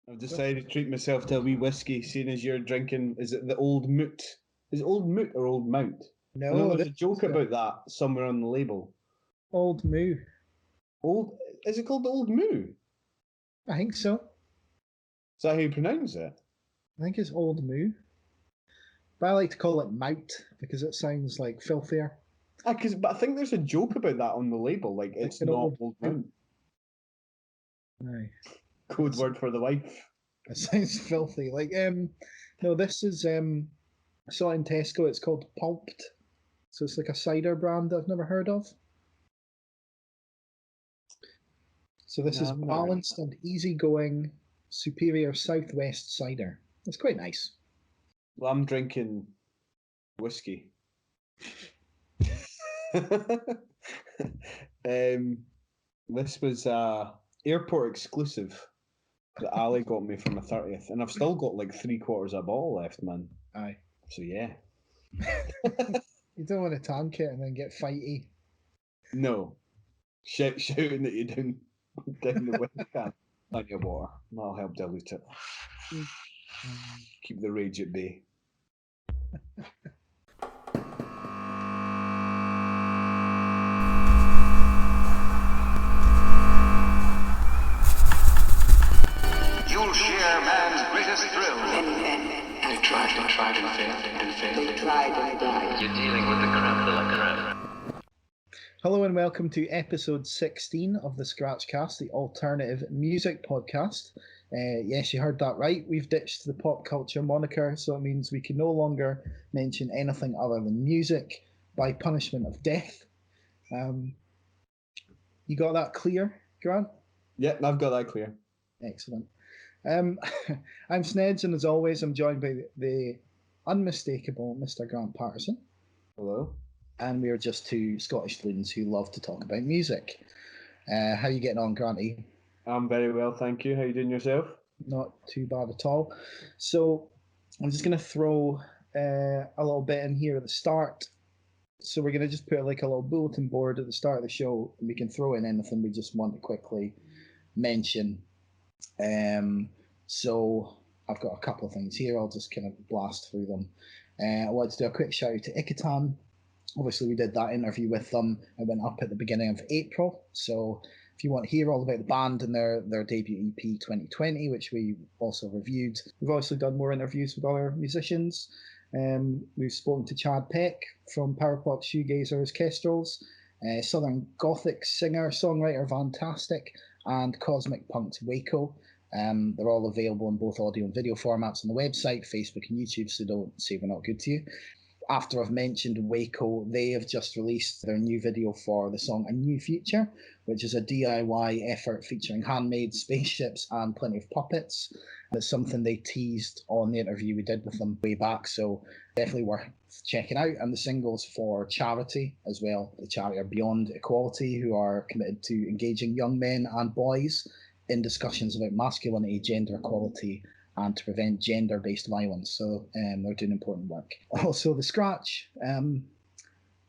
I've decided to treat myself to a wee whiskey, seeing as you're drinking. Is it the Old Moot? Is it Old Moot or Old Mount? I know No, there's this a joke is about that somewhere on the label. Old Moo. Old? Is it called the Old Moo? I think so. Is that how you pronounce it? I think it's Old Moo. But I like to call it Mout because it sounds like filthier. But I think there's a joke about that on the label. Like it's an not Old Old Mount. No. Code word for the wife. It sounds filthy. No, this is I saw it in Tesco. It's called Pulped, so it's like a cider brand I've never heard of. So this is balanced and easygoing, superior Southwest cider. It's quite nice. Well, I'm drinking whiskey. This was airport exclusive that Ali got me for my 30th, and I've still got like 3/4 of a bottle left, man. Aye. So yeah. You don't want to tank it and then get fighty. No. Shouting that you down the whiskey can. Plenty of water. That'll help dilute it. Keep the rage at bay. You'll share man's greatest thrill. They tried and failed. They tried and died. You're dealing with the creme de la creme. Hello and welcome to episode 16 of the Scratchcast, the alternative music podcast. Yes, you heard that right. We've ditched the pop culture moniker, so it means we can no longer mention anything other than music by punishment of death. You got that clear, Grant? Yep, I've got that clear. Excellent. I'm Snedds, and as always, I'm joined by the unmistakable Mr. Grant Patterson. Hello. And we are just two Scottish loons who love to talk about music. How are you getting on, Granty? I'm very well, thank you. How are you doing yourself? Not too bad at all. So I'm just going to throw a little bit in here at the start. So we're going to just put like a little bulletin board at the start of the show, and we can throw in anything we just want to quickly mention. So I've got a couple of things here. I'll just kind of blast through them. I wanted to do a quick shout out to Icatan. Obviously, we did that interview with them. It went up at the beginning of April. So if you want to hear all about the band and their debut EP 2020, which we also reviewed, we've also done more interviews with other musicians. We've spoken to Chad Peck from Powerpop Shoegazers Kestrels, Southern Gothic singer, songwriter Fantastic, and Cosmic Punk's Waco. They're all available in both audio and video formats on the website, Facebook and YouTube, so don't say we're not good to you. After I've mentioned Waco, they have just released their new video for the song A New Future, which is a DIY effort featuring handmade spaceships and plenty of puppets. It's something they teased on the interview we did with them way back, so definitely worth checking out. And the single's for charity as well. The charity are Beyond Equality, who are committed to engaging young men and boys in discussions about masculinity, gender equality, and to prevent gender-based violence. So they're doing important work. Also, The Scratch,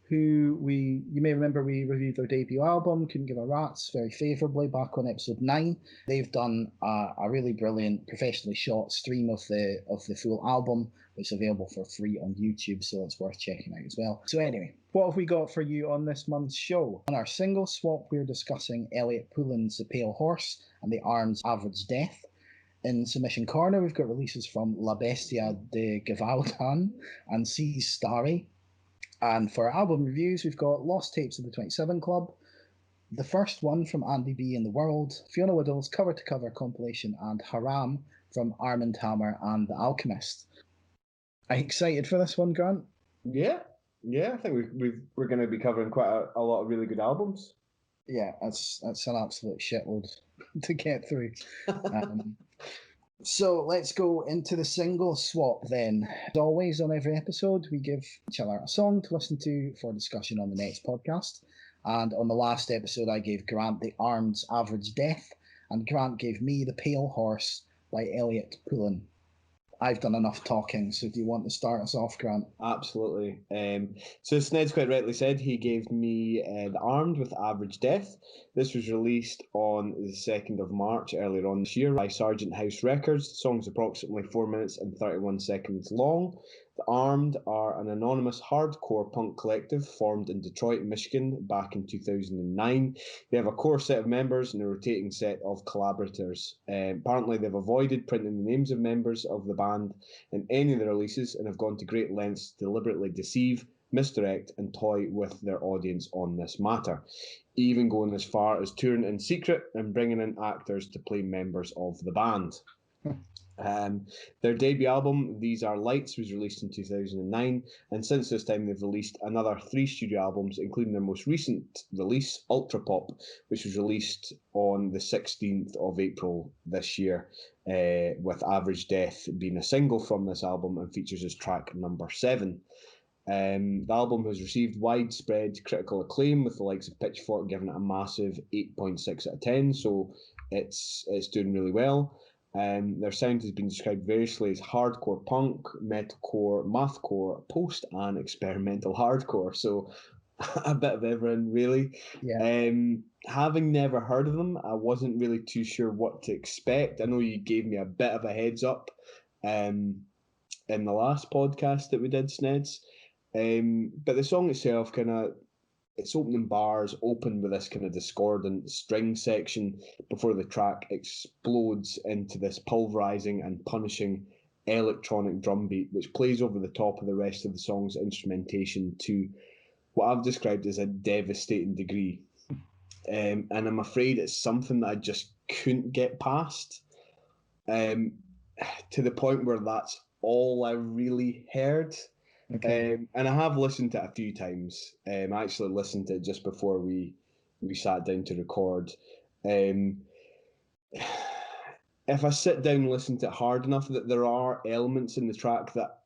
who you may remember we reviewed their debut album, Couldn't Give a Rat's, very favourably back on episode 9. They've done a really brilliant, professionally shot stream of the full album, which is available for free on YouTube, so it's worth checking out as well. So anyway, what have we got for you on this month's show? On our single swap, we're discussing Elliot Pullen's The Pale Horse and The Arm's Average Death. In Submission Corner, we've got releases from La Bestia de Gavaudan and Seas Starry. And for our album reviews, we've got Lost Tapes of the 27 Club, the first one from Andy B in the World, Fiona Liddle's Cover to Cover compilation, and Haram from Armand Hammer and The Alchemist. Are you excited for this one, Grant? Yeah. I think we're going to be covering quite a lot of really good albums. Yeah, that's an absolute shitload to get through. So let's go into the single swap then. As always, on every episode, we give each other a song to listen to for discussion on the next podcast. And on the last episode, I gave Grant The Arm's Average Death, and Grant gave me The Pale Horse by Elliot Pullen. I've done enough talking, so do you want to start us off, Grant? Absolutely. So Snedds quite rightly said he gave me The Armed with Average Death. This was released on the 2nd of March earlier on this year by Sargent House Records. The song's approximately 4 minutes and 31 seconds long. The Armed are an anonymous hardcore punk collective formed in Detroit, Michigan back in 2009. They have a core set of members and a rotating set of collaborators. Apparently they've avoided printing the names of members of the band in any of the releases and have gone to great lengths to deliberately deceive, misdirect and toy with their audience on this matter, even going as far as touring in secret and bringing in actors to play members of the band. Their debut album, These Are Lights, was released in 2009, and since this time they've released another 3 studio albums, including their most recent release, Ultra Pop, which was released on the 16th of April this year, with Average Death being a single from this album and features as track number 7. The album has received widespread critical acclaim, with the likes of Pitchfork giving it a massive 8.6 out of 10, so it's doing really well. Their sound has been described variously as hardcore punk, metalcore, mathcore, post and experimental hardcore, so a bit of everything really. Yeah. Having never heard of them, I wasn't really too sure what to expect. I know you gave me a bit of a heads up in the last podcast that we did, Snedds. But the song itself its opening bars open with this kind of discordant string section before the track explodes into this pulverizing and punishing electronic drum beat, which plays over the top of the rest of the song's instrumentation to what I've described as a devastating degree. And I'm afraid it's something that I just couldn't get past, to the point where that's all I really heard. Okay. And I have listened to it a few times. I actually listened to it just before we sat down to record. If I sit down and listen to it hard enough, that there are elements in the track that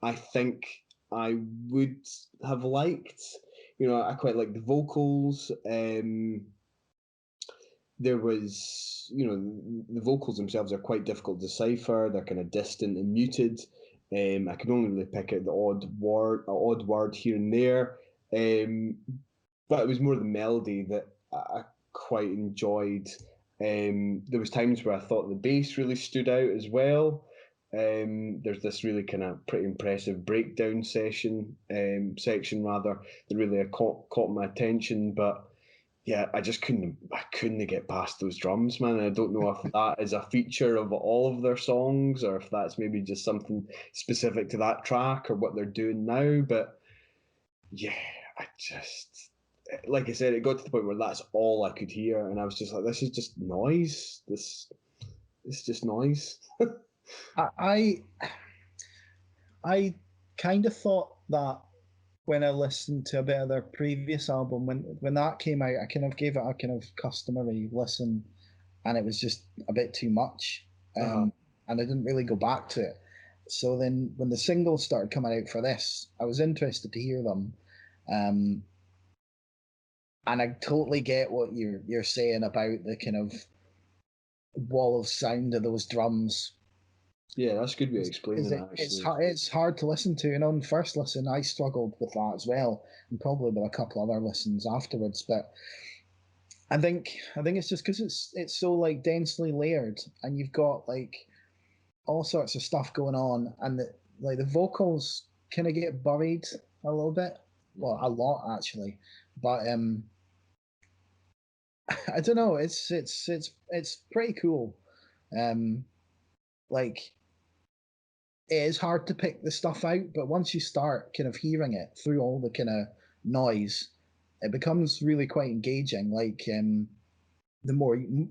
I think I would have liked. You know, I quite like the vocals. There was, the vocals themselves are quite difficult to decipher. They're kind of distant and muted. I can only really pick out the odd word here and there. But it was more the melody that I quite enjoyed. There was times where I thought the bass really stood out as well. There's this really kind of pretty impressive breakdown section that really caught my attention, but yeah, I just couldn't get past those drums, man. And I don't know if that is a feature of all of their songs or if that's maybe just something specific to that track or what they're doing now. But yeah, like I said, it got to the point where that's all I could hear, and I was just like, this is just noise. This is just noise. I kind of thought that when I listened to a bit of their previous album, when that came out, I kind of gave it a kind of customary listen, and it was just a bit too much, and I didn't really go back to it. So then, when the singles started coming out for this, I was interested to hear them, and I totally get what you're saying about the kind of wall of sound of those drums. Yeah, that's a good way of explaining it, actually. It's hard to listen to, and on first listen, I struggled with that as well, and probably with a couple other listens afterwards. But I think it's just because it's so like densely layered, and you've got like all sorts of stuff going on, and the vocals kind of get buried a little bit, well, a lot actually. But I don't know. It's pretty cool. Like, it is hard to pick the stuff out, but once you start kind of hearing it through all the kind of noise, it becomes really quite engaging. Like, the more you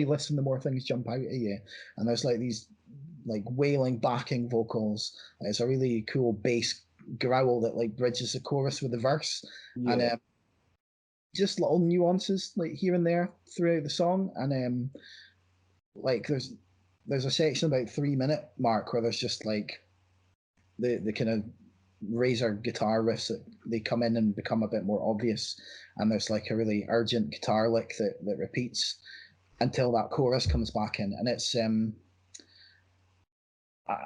listen, the more things jump out at you, and there's like these like wailing backing vocals. It's a really cool bass growl that like bridges the chorus with the verse, and just little nuances like here and there throughout the song, and like there's a section about 3-minute mark where there's just like the kind of razor guitar riffs that they come in and become a bit more obvious, and there's like a really urgent guitar lick that repeats until that chorus comes back in, and it's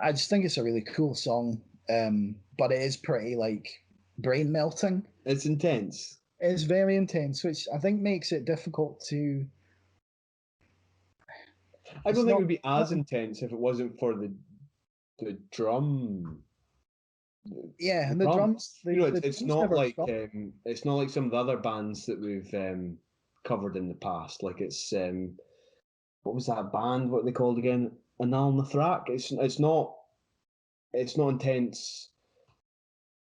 I just think it's a really cool song, but it is pretty like brain melting. It's intense. It's very intense, which I think makes it difficult to. I don't think it would be as intense if it wasn't for the drum. Yeah, and the drums. It's not like it's not like some of the other bands that we've covered in the past. Like it's what was that band? What are they called again? Anal Nathrak. It's not intense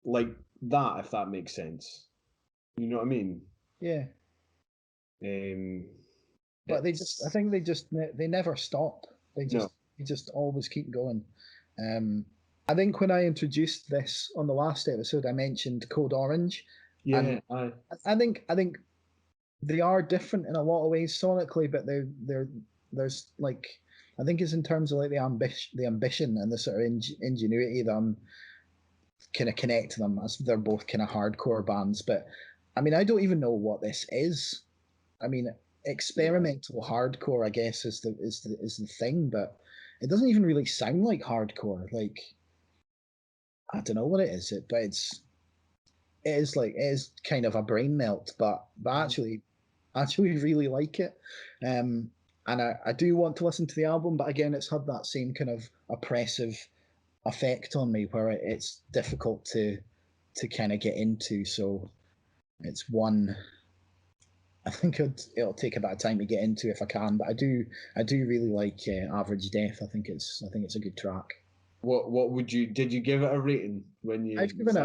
like that, if that makes sense. You know what I mean? Yeah. But they never stop. They just always keep going. I think when I introduced this on the last episode, I mentioned Code Orange. Yeah, I think they are different in a lot of ways sonically, but there's like, I think it's in terms of like the ambition and the sort of ingenuity that kind of connect to them, as they're both kind of hardcore bands. But I mean, I don't even know what this is. I mean, experimental hardcore, I guess, is the thing, but it doesn't even really sound like hardcore. Like, I don't know what it is, but it is kind of a brain melt, but actually really like it. And I do want to listen to the album, but again, it's had that same kind of oppressive effect on me where it's difficult to kind of get into. So it's one I think it'll take a bit of time to get into if I can, but I do really like Average Death. I think it's a good track. What did you give it a rating when you? I've given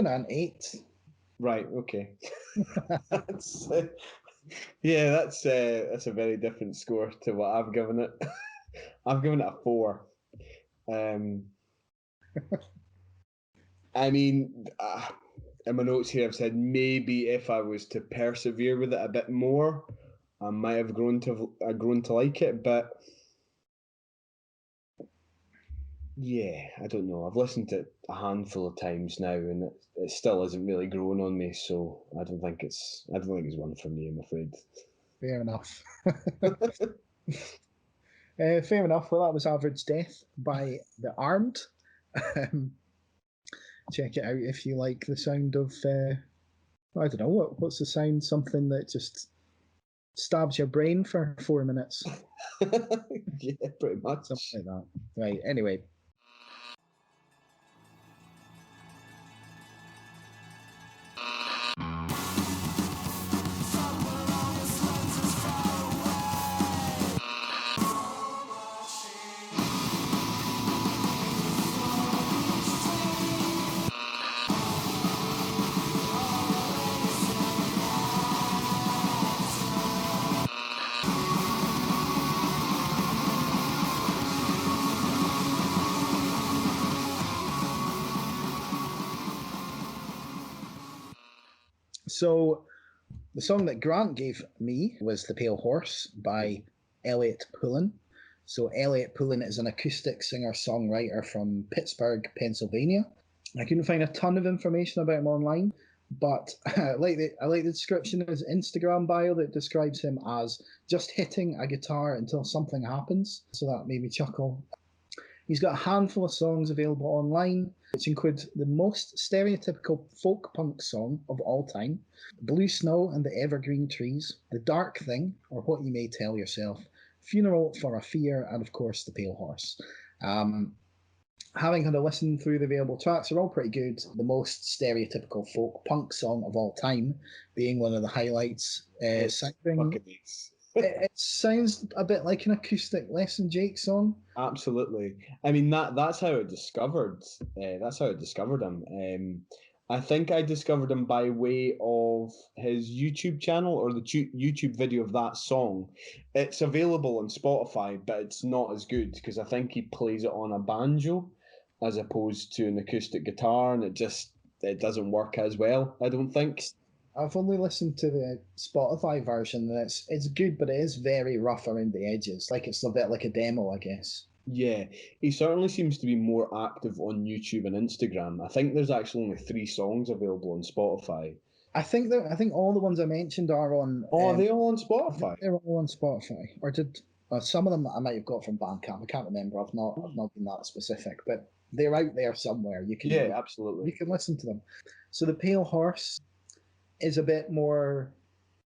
it an 8. Right. Okay. That's that's a very different score to what I've given it. I've given it a 4. I mean, in my notes here, I've said maybe if I was to persevere with it a bit more, I might have grown to like it. But yeah, I don't know. I've listened to it a handful of times now, and it still isn't really growing on me. So I don't think it's one for me, I'm afraid. Fair enough. Fair enough. Well, that was Average Death by The Armed. Check it out if you like the sound of I don't know what's the sound, something that just stabs your brain for 4 minutes. Yeah, pretty much. Something like that. Right, anyway. So the song that Grant gave me was The Pale Horse by Elliot Pullen. So Elliot Pullen is an acoustic singer-songwriter from Pittsburgh, Pennsylvania. I couldn't find a ton of information about him online, but I like the description of his Instagram bio that describes him as just hitting a guitar until something happens. So that made me chuckle. He's got a handful of songs available online, which include the most stereotypical folk punk song of all time, Blue Snow and the Evergreen Trees, The Dark Thing, or What You May Tell Yourself, Funeral for a Fear, and of course, The Pale Horse. Having had a listen through the available tracks, they're all pretty good. The most stereotypical folk punk song of all time being one of the highlights. It sounds a bit like an acoustic Less Than Jake song. Absolutely. I mean that's how I discovered. That's how I discovered him. I think I discovered him by way of his YouTube channel or the YouTube video of that song. It's available on Spotify, but it's not as good because I think he plays it on a banjo as opposed to an acoustic guitar, and it doesn't work as well, I don't think. I've only listened to the Spotify version, and it's good, but it is very rough around the edges. Like it's a bit like a demo, I guess. Yeah, he certainly seems to be more active on YouTube and Instagram. I think there's actually only 3 songs available on Spotify. I think all the ones I mentioned are on. Oh, are they all on Spotify? They're all on Spotify. Or did Some of them I might have got from Bandcamp. I can't remember. I've not been that specific, but they're out there somewhere. You can absolutely. You can listen to them. So the Pale Horse is a bit more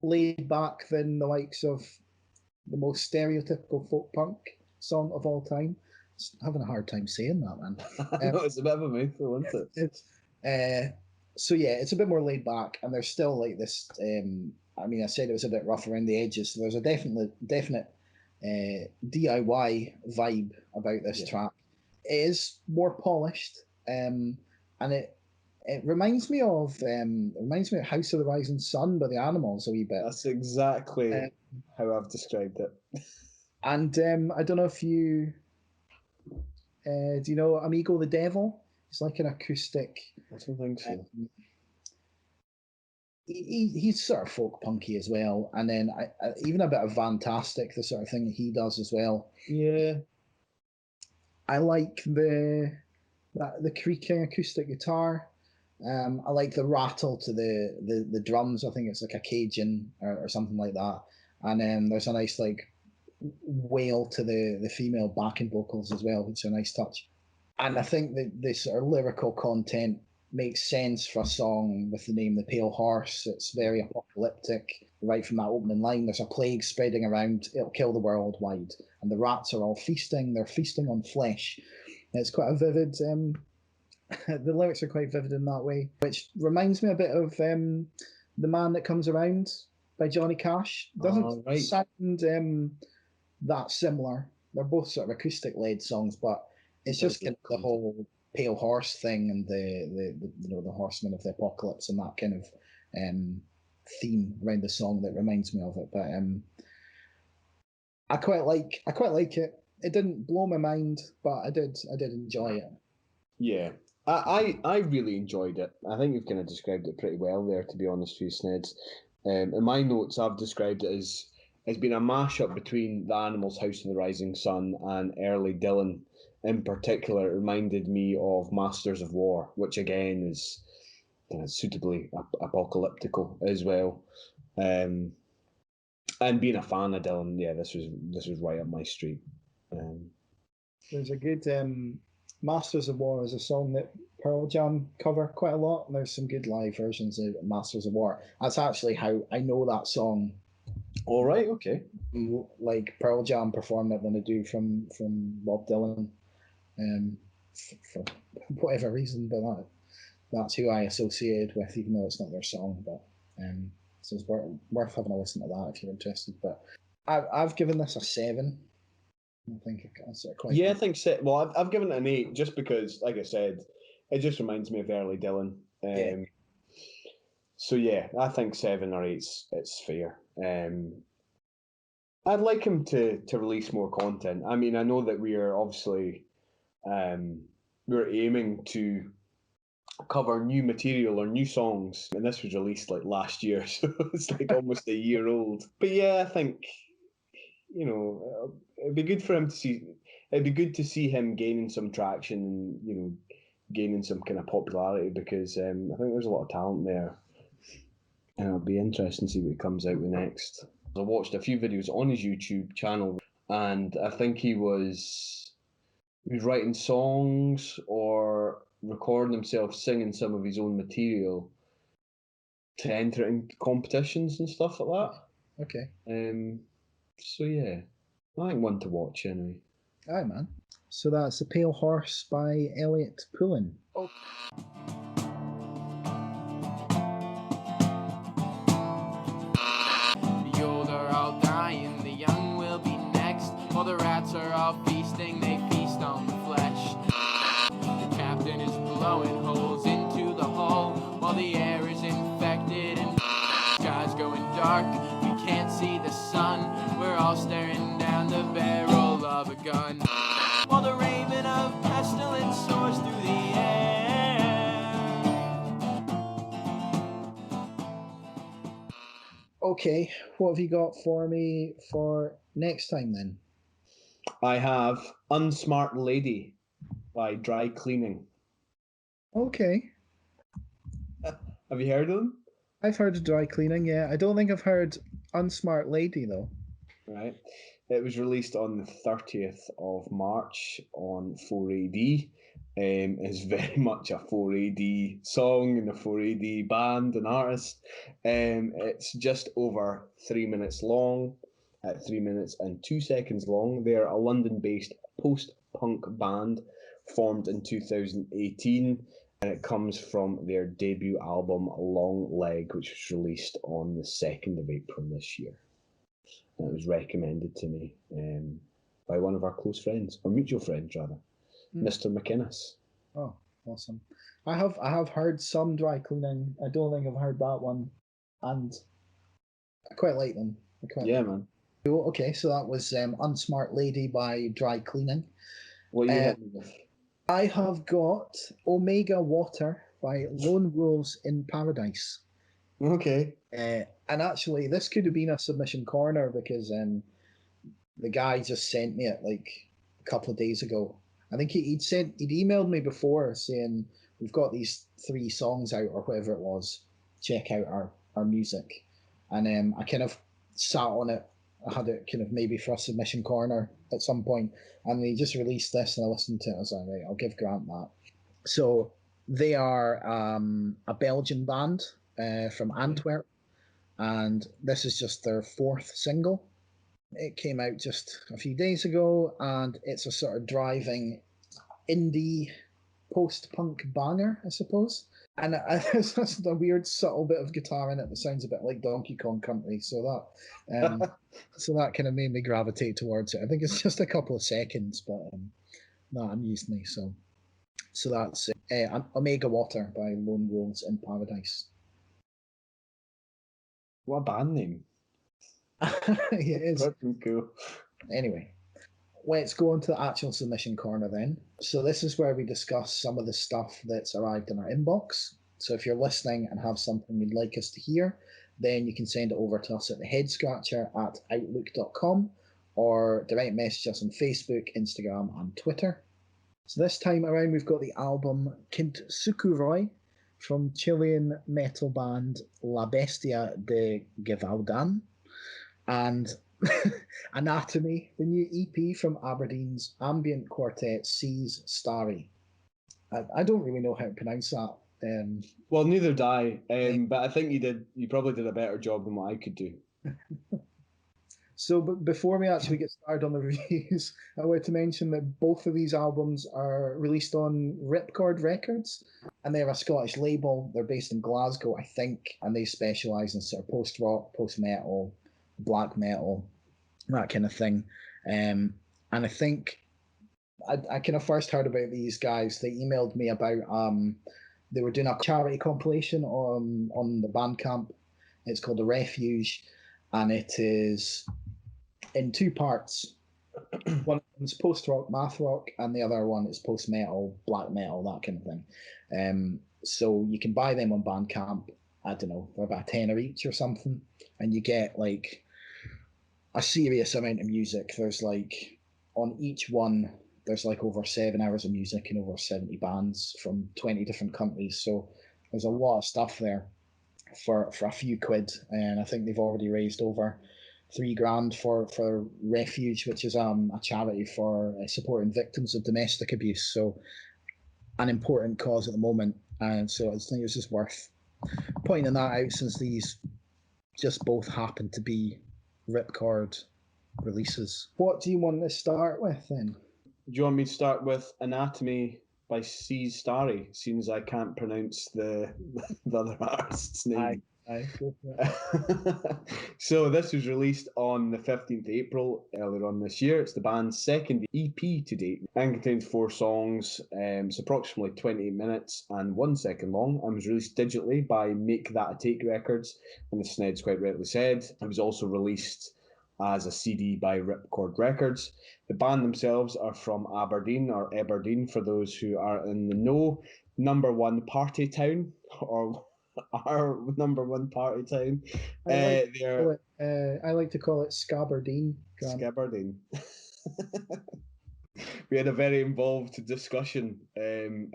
laid back than the likes of the most stereotypical folk punk song of all time. I'm having a hard time saying that, man. No, it's a bit of a mouthful, isn't it? So yeah, it's a bit more laid back, and there's still like this. I mean, I said it was a bit rough around the edges. So there's a definite DIY vibe about this track. It is more polished, and it reminds me of House of the Rising Sun by the Animals a wee bit. That's exactly how I've described it. And I don't know if you do you know Amigo the Devil? It's like an acoustic. I don't think so. He's sort of folk punky as well, and then even a bit of Fantastic, the sort of thing that he does as well. Yeah, I like the creaking acoustic guitar. I like the rattle to the drums. I think it's like a Cajun or something like that. And then there's a nice like wail to the female backing vocals as well, which is a nice touch. And I think that this sort of lyrical content makes sense for a song with the name The Pale Horse. It's very apocalyptic. Right from that opening line, there's a plague spreading around, it'll kill the world wide. And the rats are all feasting, they're feasting on flesh. And it's quite a vivid, the lyrics are quite vivid in that way, which reminds me a bit of The Man That Comes Around by Johnny Cash. Doesn't sound that similar. They're both sort of acoustic-led songs, but it's just kind of the whole pale horse thing and the horsemen of the apocalypse and that kind of theme around the song that reminds me of it. But I quite like it. It didn't blow my mind, but I did enjoy it. Yeah, I really enjoyed it. I think you've kind of described it pretty well there, to be honest with you, Snedds. In my notes, I've described it as being a mashup between the Animals' House of the Rising Sun and early Dylan. In particular, it reminded me of Masters of War, which again is kind of suitably apocalyptical as well. And being a fan of Dylan, yeah, this was right up my street. There's a good Masters of War is a song that Pearl Jam cover quite a lot, and there's some good live versions of Masters of War. That's actually how I know that song. All right, okay. Like Pearl Jam performed it than I do from Bob Dylan, for whatever reason. But that's who I associated with, even though it's not their song. But so it's worth having a listen to that if you're interested. But I've given this a 7. I think it's quite. Yeah, I think so. Well, I've given it an 8 just because, like I said, it just reminds me of early Dylan. So yeah, I think 7 or 8 it's fair. I'd like him to release more content. I mean, I know that we are obviously we're aiming to cover new material or new songs, and this was released like last year, so it's like almost a year old. But yeah, I think it'd be good for him to see. It'd be good to see him gaining some traction and gaining some kind of popularity, because I think there's a lot of talent there. And it'll be interesting to see what he comes out with next. I watched a few videos on his YouTube channel, and I think he was writing songs or recording himself singing some of his own material to enter in competitions and stuff like that. Okay. So yeah, I think one to watch anyway. Aye, man. So that's The Pale Horse by Elliot Pullen. Oh. While the rats are all feasting, they feast on the flesh. The captain is blowing holes into the hull, while the air is infected and the sky's going dark. We can't see the sun, we're all staring down the barrel of a gun. While the raven of pestilence soars through the air. Okay, what have you got for me for next time then? I have Unsmart Lady by Dry Cleaning. Okay. Have you heard of them? I've heard of Dry Cleaning, yeah. I don't think I've heard Unsmart Lady, though. Right. It was released on the 30th of March on 4AD. It's very much a 4AD song and a 4AD band and artist. It's just over 3 minutes long, at 3 minutes and 2 seconds long. They're a London-based post-punk band formed in 2018, and it comes from their debut album Long Leg, which was released on the 2nd of April this year. And it was recommended to me by one of our close friends, or mutual friends rather, Mr. McInnes. Oh, awesome. I have heard some Dry Cleaning. I don't think I've heard that one, and I quite like them. Man. Cool. Okay, so that was Unsmart Lady by Dry Cleaning. What are you hitting me with? I have got Omega Water by Lonewolves in Paradise. Okay. And actually, this could have been a submission corner because the guy just sent me it like a couple of days ago. I think he'd emailed me before saying we've got these 3 songs out or whatever it was. Check out our music, and I kind of sat on it. I had it kind of maybe for a submission corner at some point, and they just released this, and I listened to it. I was like, right, I'll give Grant that. So they are a Belgian band from Antwerp, and this is just their 4th single. It came out just a few days ago, and it's a sort of driving indie post-punk banger, I suppose. And there's just a weird, subtle bit of guitar in it that sounds a bit like Donkey Kong Country. So that kind of made me gravitate towards it. I think it's just a couple of seconds, but that amused me. So that's Omega Water by Lonewolves in Paradise. What a band name. Yeah, it is. Cool. Anyway, let's go on to the actual submission corner then. So this is where we discuss some of the stuff that's arrived in our inbox. So if you're listening and have something you'd like us to hear, then you can send it over to us at theheadscratcher@outlook.com or direct message us on Facebook, Instagram, and Twitter. So this time around, we've got the album Kintsukuroi from Chilean metal band La Bestia de Gevaudan, and Anatomy, the new EP from Aberdeen's ambient quartet Seas Starry. I don't really know how to pronounce that. Well, neither do I, but I think you probably did a better job than what I could do. So, but before we actually get started on the reviews, I wanted to mention that both of these albums are released on Ripcord Records, and they're a Scottish label. They're based in Glasgow, I think, and they specialise in sort of post-rock, post-metal, black metal, that kind of thing. And I think I kind of first heard about these guys. They emailed me about they were doing a charity compilation on the Bandcamp. It's called The Refuge, and it is in 2 parts. One is post-rock, math rock, and the other one is post-metal, black metal, that kind of thing. So you can buy them on Bandcamp. I don't know, for about $10 each or something, and you get like a serious amount of music. There's like on each one, there's like over 7 hours of music and over 70 bands from 20 different countries. So there's a lot of stuff there for a few quid, and I think they've already raised over $3,000 for Refuge, which is a charity for supporting victims of domestic abuse. So an important cause at the moment, and so I think it's just worth pointing that out since these just both happen to be Ripcord releases. What do you want to start with then? Do you want me to start with Anatomy by Seas Starry, seeing as I can't pronounce the other artist's name? Aye, go for it. So this was released on the 15th of April earlier on this year. It's the band's 2nd EP to date and contains 4 songs. It's approximately 28 minutes and 1 second long, and was released digitally by Make That a Take Records, and the Snedds quite rightly said. It was also released as a CD by Ripcord Records. The band themselves are from Aberdeen, or Aberdeen for those who are in the know. #1 party town, or our #1 party town. I like to call it Scaberdeen. Scaberdeen. We had a very involved discussion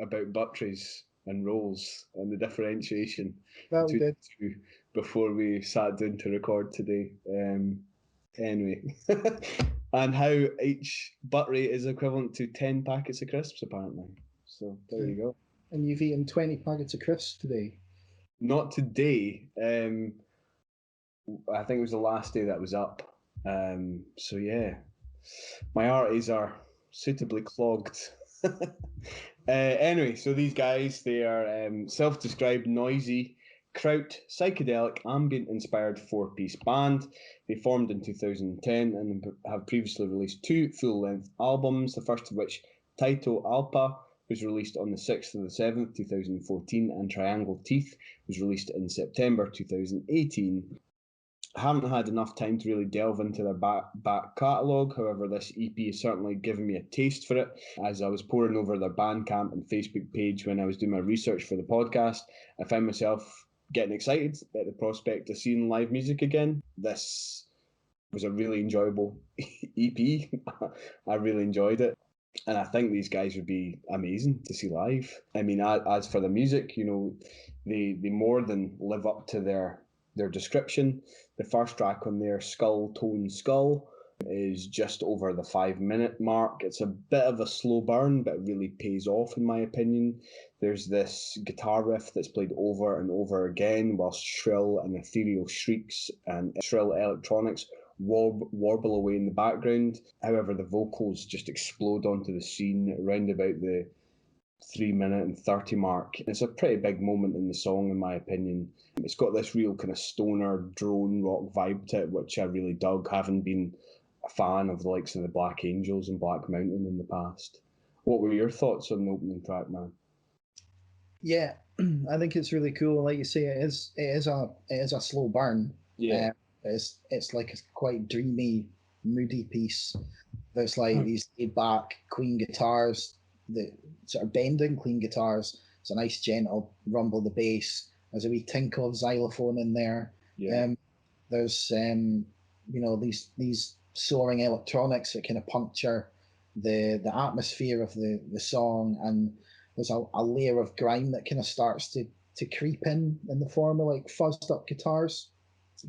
about butteries and rolls and the differentiation That we between did. the two before we sat down to record today. Anyway, and how each buttery is equivalent to 10 packets of crisps, apparently. So there you go. And you've eaten 20 packets of crisps today? Not today. I think it was the last day that was up. So yeah, my arteries are suitably clogged. Anyway, so these guys, they are self-described noisy, kraut, psychedelic, ambient-inspired four-piece band. They formed in 2010 and have previously released 2 full-length albums, the first of which, Taito Alpa, was released on the 6th of the 7th, 2014, and Triangle Teeth was released in September 2018. I haven't had enough time to really delve into their back catalogue. However, this EP has certainly given me a taste for it. As I was poring over their Bandcamp and Facebook page when I was doing my research for the podcast, I found myself getting excited at the prospect of seeing live music again. This was a really enjoyable EP. I really enjoyed it. And I think these guys would be amazing to see live. I mean, as for the music, you know, they more than live up to their description. The first track on there, Skull Tone Skull, is just over the 5-minute mark. It's a bit of a slow burn, but it really pays off in my opinion. There's this guitar riff that's played over and over again, whilst shrill and ethereal shrieks and shrill electronics warble away in the background. However, the vocals just explode onto the scene around about the 3-minute and 30 mark. It's a pretty big moment in the song, in my opinion. It's got this real kind of stoner drone rock vibe to it, which I really dug, having been a fan of the likes of the Black Angels and Black Mountain in the past. What were your thoughts on the opening track, man? Yeah, I think it's really cool. Like you say, it is a slow burn. Yeah. It's like a quite dreamy, moody piece. There's like these laid back clean guitars, the sort of bending clean guitars. It's a nice gentle rumble of the bass. There's a wee tinkle of xylophone in there. Yeah. There's these soaring electronics that kind of puncture the atmosphere of the song, and there's a layer of grime that kind of starts to creep in the form of like fuzzed up guitars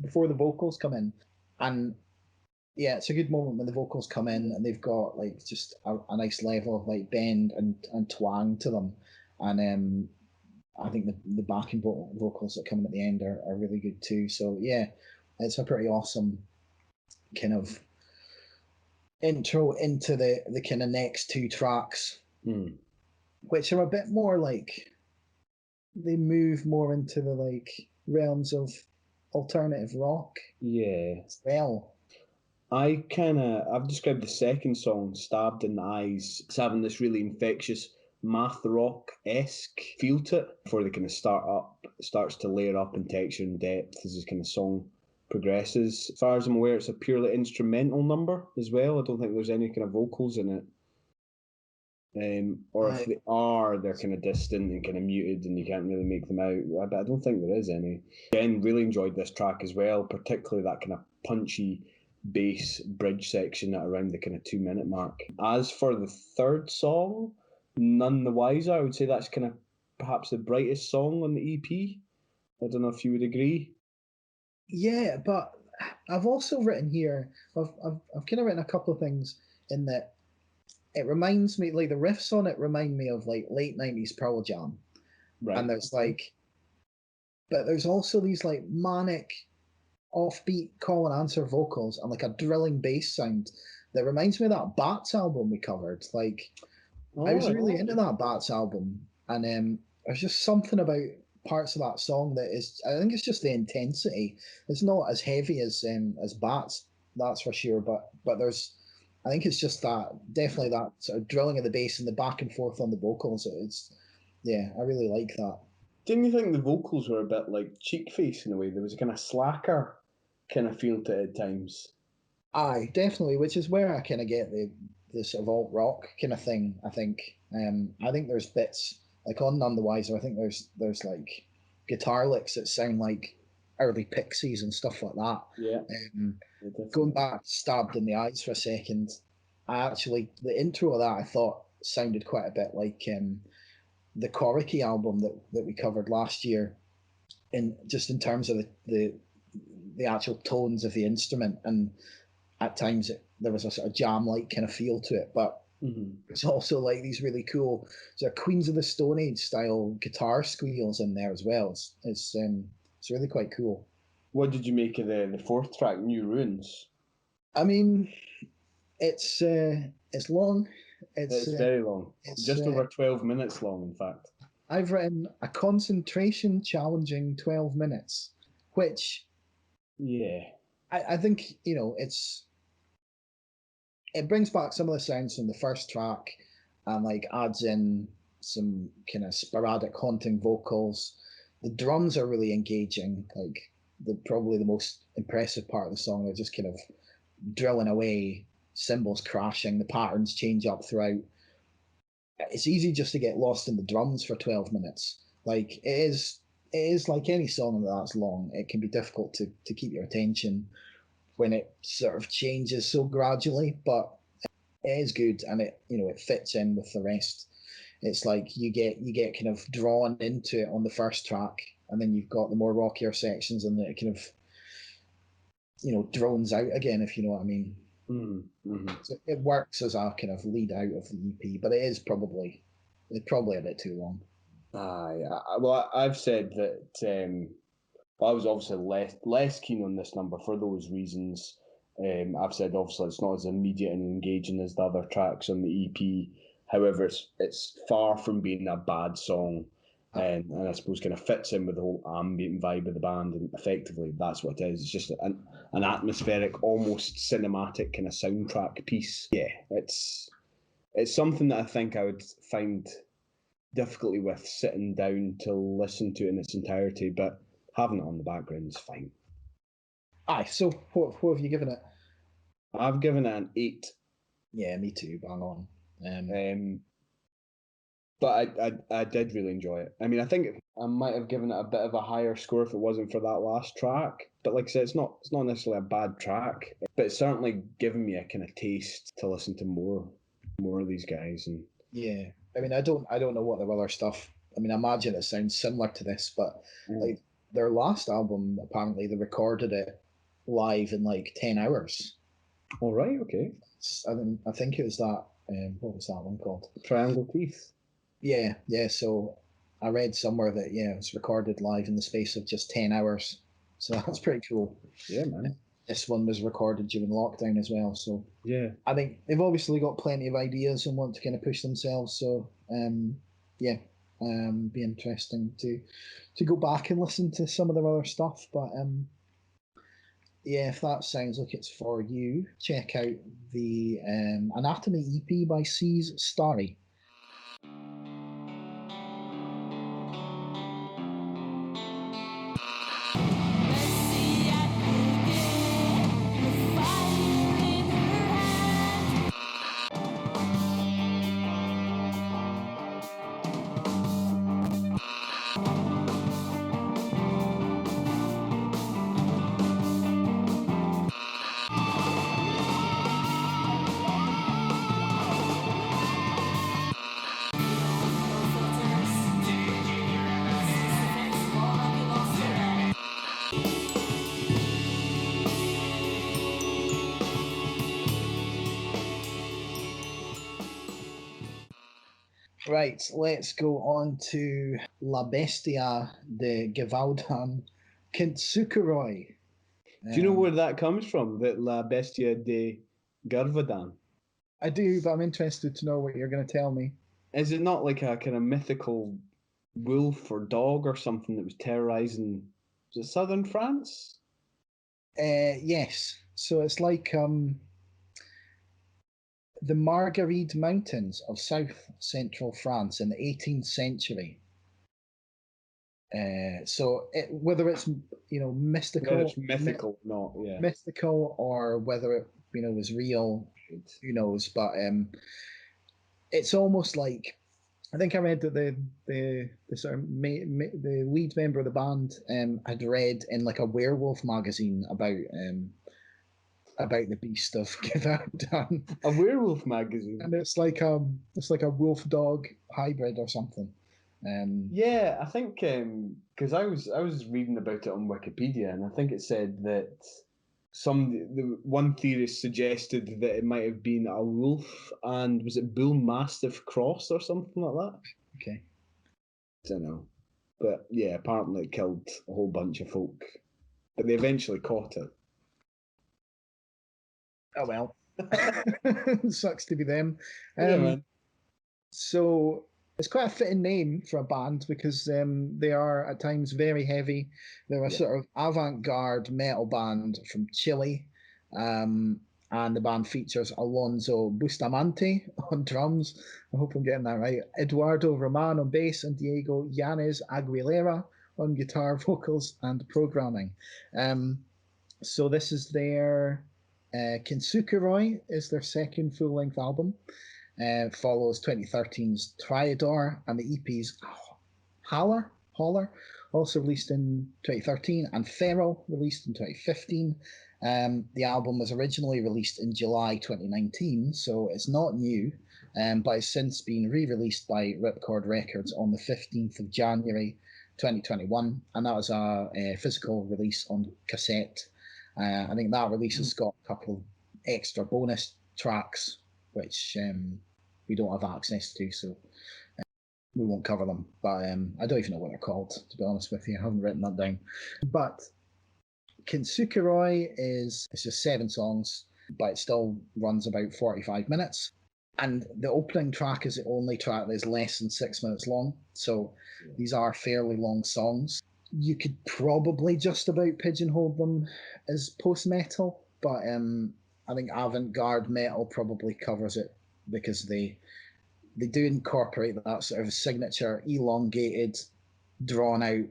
before the vocals come in. And yeah, it's a good moment when the vocals come in and they've got like just a nice level of like bend and twang to them. And I think the backing vocals that come in at the end are really good too. So yeah, it's a pretty awesome kind of intro into the kind of next 2 tracks, which are a bit more like, they move more into the like realms of alternative rock. Yeah. As well. I've described the second song, Stabbed in the Eyes, as having this really infectious math rock-esque feel to it before they kind of starts to layer up in texture and depth as this kind of song progresses. As far as I'm aware, it's a purely instrumental number as well. I don't think there's any kind of vocals in it. Or if they are, they're kind of distant and kind of muted and you can't really make them out. But I don't think there is any. Again, really enjoyed this track as well, particularly that kind of punchy bass bridge section at around the kind of 2-minute mark. As for the third song, None the Wiser, I would say that's kind of perhaps the brightest song on the EP. I don't know if you would agree. Yeah, but I've also written here, I've kind of written a couple of things in that it reminds me, like the riffs on it remind me of like late 90s Pearl Jam. Right. And there's like, but there's also these like manic, offbeat call and answer vocals and like a drilling bass sound that reminds me of that Bats album we covered. Like, I was really into that Bats album, and there's just something about parts of that song that is, I think it's just the intensity. It's not as heavy as Bats, that's for sure, but there's, I think it's just that, definitely that sort of drilling of the bass and the back and forth on the vocals. It's, yeah, I really like that. Didn't you think the vocals were a bit like Cheek Face in a way? There was a kind of slacker kind of feel to it at times. Aye, definitely, which is where I kind of get the sort of alt rock kind of thing. I think there's bits like on None the Wiser. I think there's like guitar licks that sound like early Pixies and stuff like that. Yeah. Going back, Stabbed in the Eyes for a second, the intro of that I thought sounded quite a bit like the Coriky album that we covered last year, in terms of the actual tones of the instrument. And at times there was a sort of jam-like kind of feel to it, but it's also like these really cool sort of Queens of the Stone Age style guitar squeals in there as well. It's really quite cool. What did you make of the fourth track, New Ruins? I mean, it's long. It's very long. It's just over 12 minutes long, in fact. I've written a concentration challenging 12 minutes, which I think, you know, it brings back some of the sounds from the first track and like adds in some kind of sporadic haunting vocals. The drums are really engaging, like probably the most impressive part of the song. They're just kind of drilling away, cymbals crashing, the patterns change up throughout. It's easy just to get lost in the drums for 12 minutes. Like it is like any song that's long. It can be difficult to keep your attention when it sort of changes so gradually, but it is good, and it fits in with the rest. It's like you get kind of drawn into it on the first track, and then you've got the more rockier sections, and it kind of drones out again, if you know what I mean. So it works as a kind of lead out of the EP, but it's probably a bit too long. Well, I've said that I was obviously less keen on this number for those reasons. I've said obviously it's not as immediate and engaging as the other tracks on the EP. However, it's far from being a bad song, and I suppose kind of fits in with the whole ambient vibe of the band, and effectively that's what it is. It's just an atmospheric, almost cinematic kind of soundtrack piece. Yeah, it's something that I think I would find difficulty with sitting down to listen to in its entirety, but having it on the background is fine. So what have you given it? I've given it an 8. Yeah, me too, bang on. But I did really enjoy it. I mean, I think I might have given it a bit of a higher score if it wasn't for that last track. But like I said, it's not necessarily a bad track, but it's certainly given me a kind of taste to listen to more of these guys. And yeah, I mean, I don't know what their other stuff. I mean, I imagine it sounds similar to this, but like their last album, apparently they recorded it live in like 10 hours. All right, okay. I think it was that. What was that one called? Triangle Teeth. Yeah. So I read somewhere that it was recorded live in the space of just 10 hours. So that's pretty cool. Yeah, man. This one was recorded during lockdown as well. So yeah, I think they've obviously got plenty of ideas and want to kind of push themselves. So be interesting to go back and listen to some of their other stuff. But if that sounds like it's for you, check out the Anatomy EP by C's Starry. Right, let's go on to La Bestia de Gevaudan Kintsukuroi. Do you know where that comes from, that La Bestia de Garvadan? I do, but I'm interested to know what you're going to tell me. Is it not like a kind of mythical wolf or dog or something that was terrorizing, is it southern France? Yes. So it's like the Marguerite Mountains of south-central France in the 18th century. So whether it's mystical, whether it's mythical, mythical, or whether it was real, who knows? But it's almost like, I think I read that the sort of the lead member of the band had read in like a werewolf magazine about the beast of Gevaudan. A werewolf magazine, and it's like a wolf dog hybrid or something. I think because I was reading about it on Wikipedia, and I think it said that the one theorist suggested that it might have been a wolf, and was it bull mastiff cross or something like that? Okay. Don't know, but yeah, apparently it killed a whole bunch of folk, but they eventually caught it. Oh well. Sucks to be them. Yeah, man. So it's quite a fitting name for a band because they are at times very heavy. They're a sort of avant-garde metal band from Chile. And the band features Alonso Bustamante on drums. I hope I'm getting that right. Eduardo Roman on bass and Diego Yanez Aguilera on guitar, vocals, and programming. So this is their Kinsukuroi is their second full-length album. Follows 2013's Triador and the EPs Holler, also released in 2013, and Feral, released in 2015. The album was originally released in July 2019, so it's not new, but it's since been re-released by Ripcord Records on the 15th of January 2021, and that was a physical release on cassette. I think that release has got a couple of extra bonus tracks, which we don't have access to, so we won't cover them. But I don't even know what they're called, to be honest with you. I haven't written that down. But Kinsukuroi it's just 7 songs, but it still runs about 45 minutes. And the opening track is the only track that is less than 6 minutes long. So these are fairly long songs. You could probably just about pigeonhole them as post-metal, but I think avant-garde metal probably covers it because they do incorporate that sort of signature elongated, drawn-out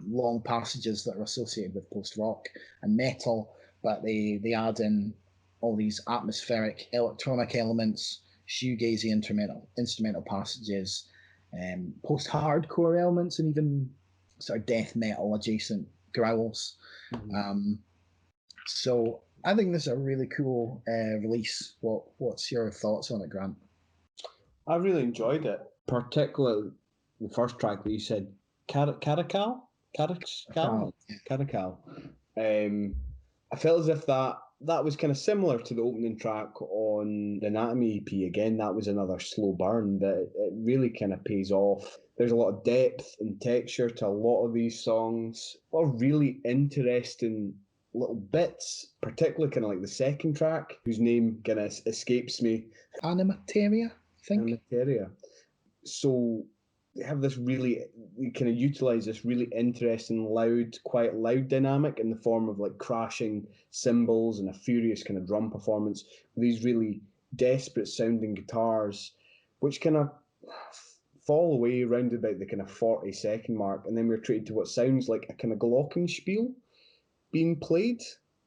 long passages that are associated with post-rock and metal, but they add in all these atmospheric electronic elements, shoegazy instrumental passages, post-hardcore elements, and even sort of death metal adjacent growls. So I think this is a really cool release. What's your thoughts on it, Grant? I really enjoyed it, particularly the first track that you said, Caracal. I felt as if that was kind of similar to the opening track on the Anatomy EP. Again, that was another slow burn that it really kind of pays off. There's a lot of depth and texture to a lot of these songs. A lot of really interesting little bits, particularly kind of like the second track, whose name kind of escapes me. Animateria, I think. Animateria. So they have this really, they kind of utilize this really interesting, quite loud dynamic in the form of like crashing cymbals and a furious kind of drum performance with these really desperate sounding guitars, which kind of fall away around about the kind of 40-second mark, and then we're treated to what sounds like a kind of glockenspiel being played,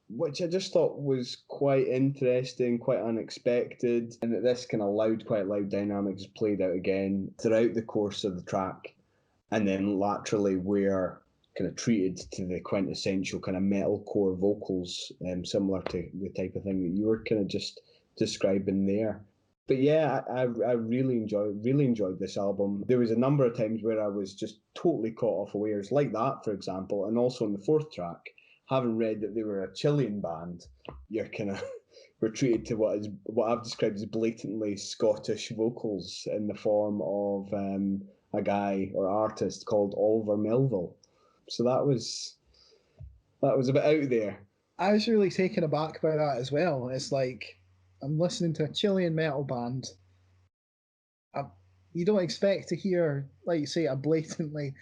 which I just thought was quite interesting, quite unexpected, and that this kind of quite loud dynamic is played out again throughout the course of the track, and then laterally we're kind of treated to the quintessential kind of metalcore vocals, similar to the type of thing that you were kind of just describing there. But yeah, I really enjoyed this album. There was a number of times where I was just totally caught off unawares, like that, for example, and also on the fourth track, having read that they were a Chilean band, you're kind of we're treated to what I've described as blatantly Scottish vocals in the form of a guy or artist called Oliver Melville. So that was a bit out there. I was really taken aback by that as well. It's like I'm listening to a Chilean metal band. You don't expect to hear, like you say, a blatantly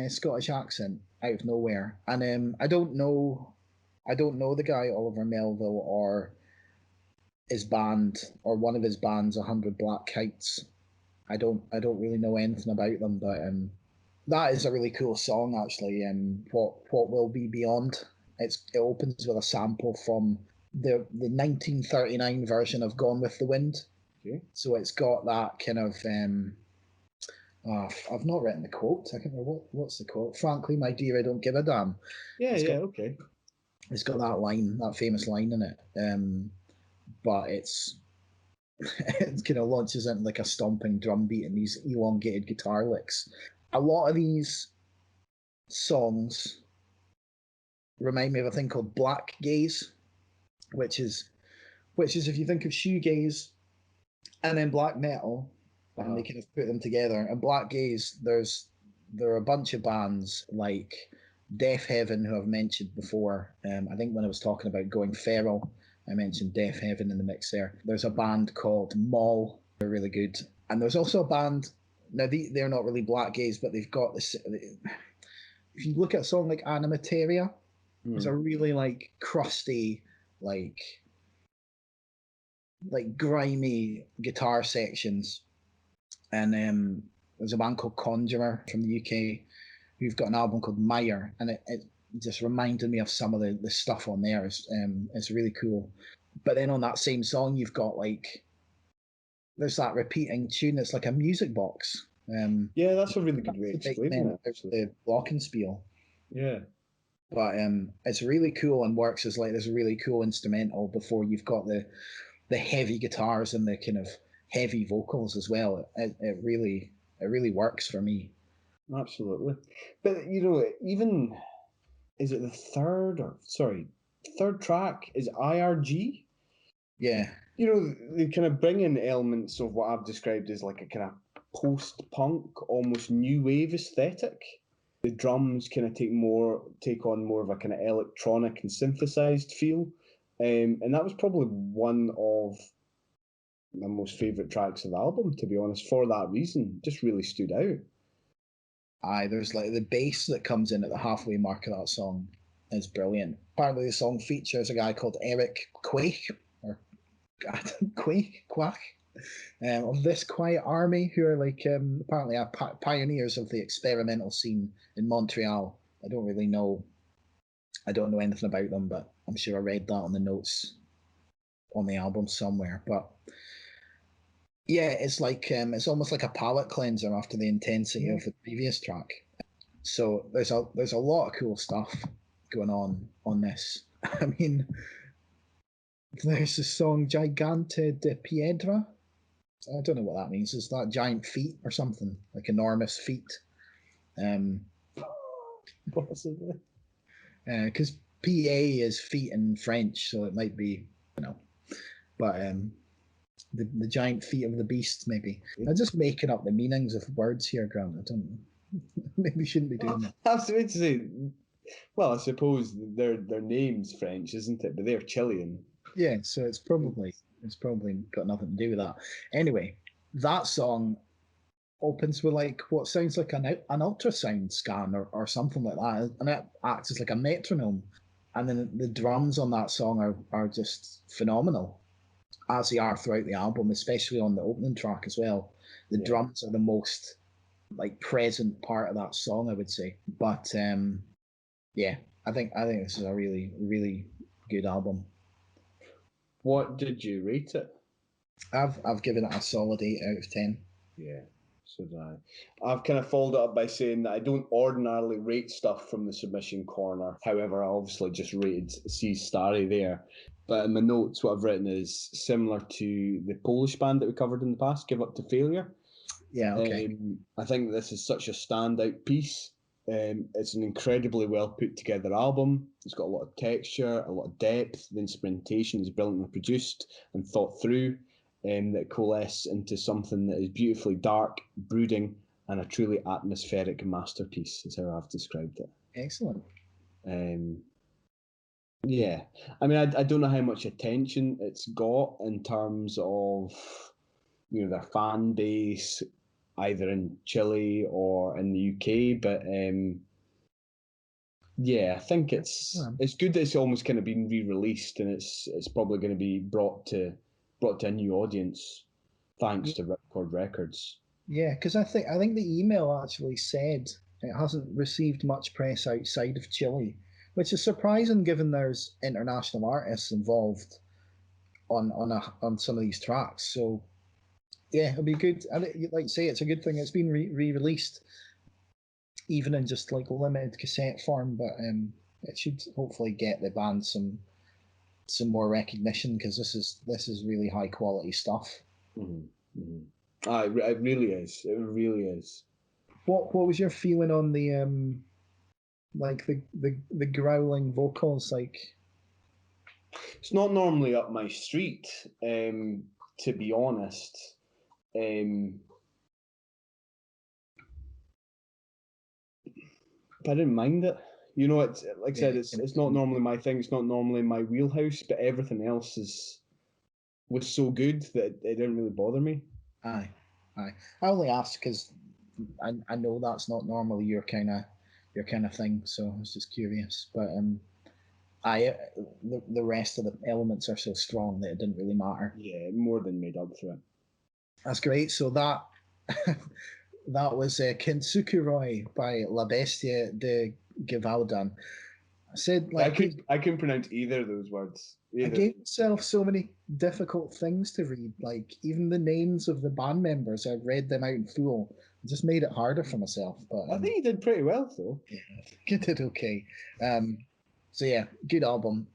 Scottish accent out of nowhere. And I don't know the guy Oliver Melville or his band or one of his bands, 100 Black Kites. I don't really know anything about them, but that is a really cool song actually. What Will Be Beyond. It opens with a sample from the 1939 version of Gone with the Wind. Okay. So it's got that kind of I've not written the quote. I can't remember what's the quote. Frankly, my dear, I don't give a damn. Okay. It's got that famous line in it. But it kind of launches into like a stomping drum beat and these elongated guitar licks. A lot of these songs remind me of a thing called black gaze, which is if you think of shoegaze and then black metal, and they kind of put them together. And black gaze, there are a bunch of bands like Deaf Heaven, who I've mentioned before. I think when I was talking about going feral, I mentioned Deaf Heaven in the mix there. There's a band called Maul. They're really good. And there's also a band, now they're not really black gaze, but they've got this. If you look at a song like Animateria, there's a really like crusty, like grimy guitar sections. And there's a band called Conjurer from the UK who've got an album called Meyer, and it just reminded me of some of the stuff on there. It's really cool. But then on that same song, you've got like, there's that repeating tune that's like a music box. Yeah, that's a really good way of explaining it. The glockenspiel. Yeah. But it's really cool and works as like this really cool instrumental before you've got the heavy guitars and the kind of heavy vocals as well. It really works for me. Absolutely. But you know, even is it the third track is IRG? Yeah. You know, they kind of bring in elements of what I've described as like a kind of post-punk, almost new wave aesthetic. The drums kind of take on more of a kind of electronic and synthesized feel. And that was probably one of my most favourite tracks of the album, to be honest, for that reason. Just really stood out. Aye, there's like the bass that comes in at the halfway mark of that song is brilliant. Apparently the song features a guy called Eric Quake, or Quack, of This Quiet Army, who are like apparently are pioneers of the experimental scene in Montreal. I don't know anything about them, but I'm sure I read that on the notes on the album somewhere. But yeah, it's like it's almost like a palate cleanser after the intensity of the previous track. So there's a lot of cool stuff going on this. I mean, there's the song Gigante de Piedra. I don't know what that means. Is that giant feet or something? Like enormous feet? Possibly. Because PA is feet in French, so it might be, but the giant feet of the beast, maybe. I'm just making up the meanings of words here, Grant. I don't maybe shouldn't be doing that. I was about to say, well, I suppose their name's French, isn't it? But they're Chilean. Yeah, so it's probably got nothing to do with that. Anyway, that song opens with like what sounds like an ultrasound scan or something like that, and it acts as like a metronome. And then the drums on that song are just phenomenal, as they are throughout the album, especially on the opening track as well. The drums are the most like present part of that song, I would say. But yeah, I think this is a really, really good album. What did you rate it? I've given it a solid 8 out of 10. Yeah, so did I. I've kind of followed it up by saying that I don't ordinarily rate stuff from the submission corner. However, I obviously just rated C Starry there. But in my notes, what I've written is similar to the Polish band that we covered in the past, Give Up to Failure. Yeah, okay. I think this is such a standout piece. It's an incredibly well put together album. It's got a lot of texture, a lot of depth. The instrumentation is brilliantly produced and thought through, that coalesce into something that is beautifully dark, brooding, and a truly atmospheric masterpiece, is how I've described it. Excellent. Yeah, I mean, I don't know how much attention it's got in terms of, their fan base, either in Chile or in the UK, but yeah, I think it's good that it's almost kind of been re-released, and it's probably going to be brought to a new audience thanks to Ripcord Records. Yeah, because I think the email actually said it hasn't received much press outside of Chile, which is surprising given there's international artists involved on some of these tracks. So yeah, it'll be good. And like you say, it's a good thing it's been re-released, even in just like limited cassette form. But it should hopefully get the band some more recognition, because this is really high quality stuff. Mm-hmm. Mm-hmm. It really is. It really is. What was your feeling on the like the growling vocals? Like, It's not normally up my street, to be honest. But I didn't mind it. You know, it's like I said, it's not normally my thing. It's not normally my wheelhouse, but everything else was so good that it didn't really bother me. Aye. I only asked because I know that's not normally your kind of thing, so I was just curious. But the rest of the elements are so strong that it didn't really matter. Yeah, more than made up for it. That's great. So that that was Kintsukuroi by La Bestia de Givaudan. I said, like, I couldn't pronounce either of those words. I gave myself so many difficult things to read. Like, even the names of the band members, I read them out in full. I just made it harder for myself. But I think you did pretty well, though. Yeah, I think I did okay. So yeah, good album.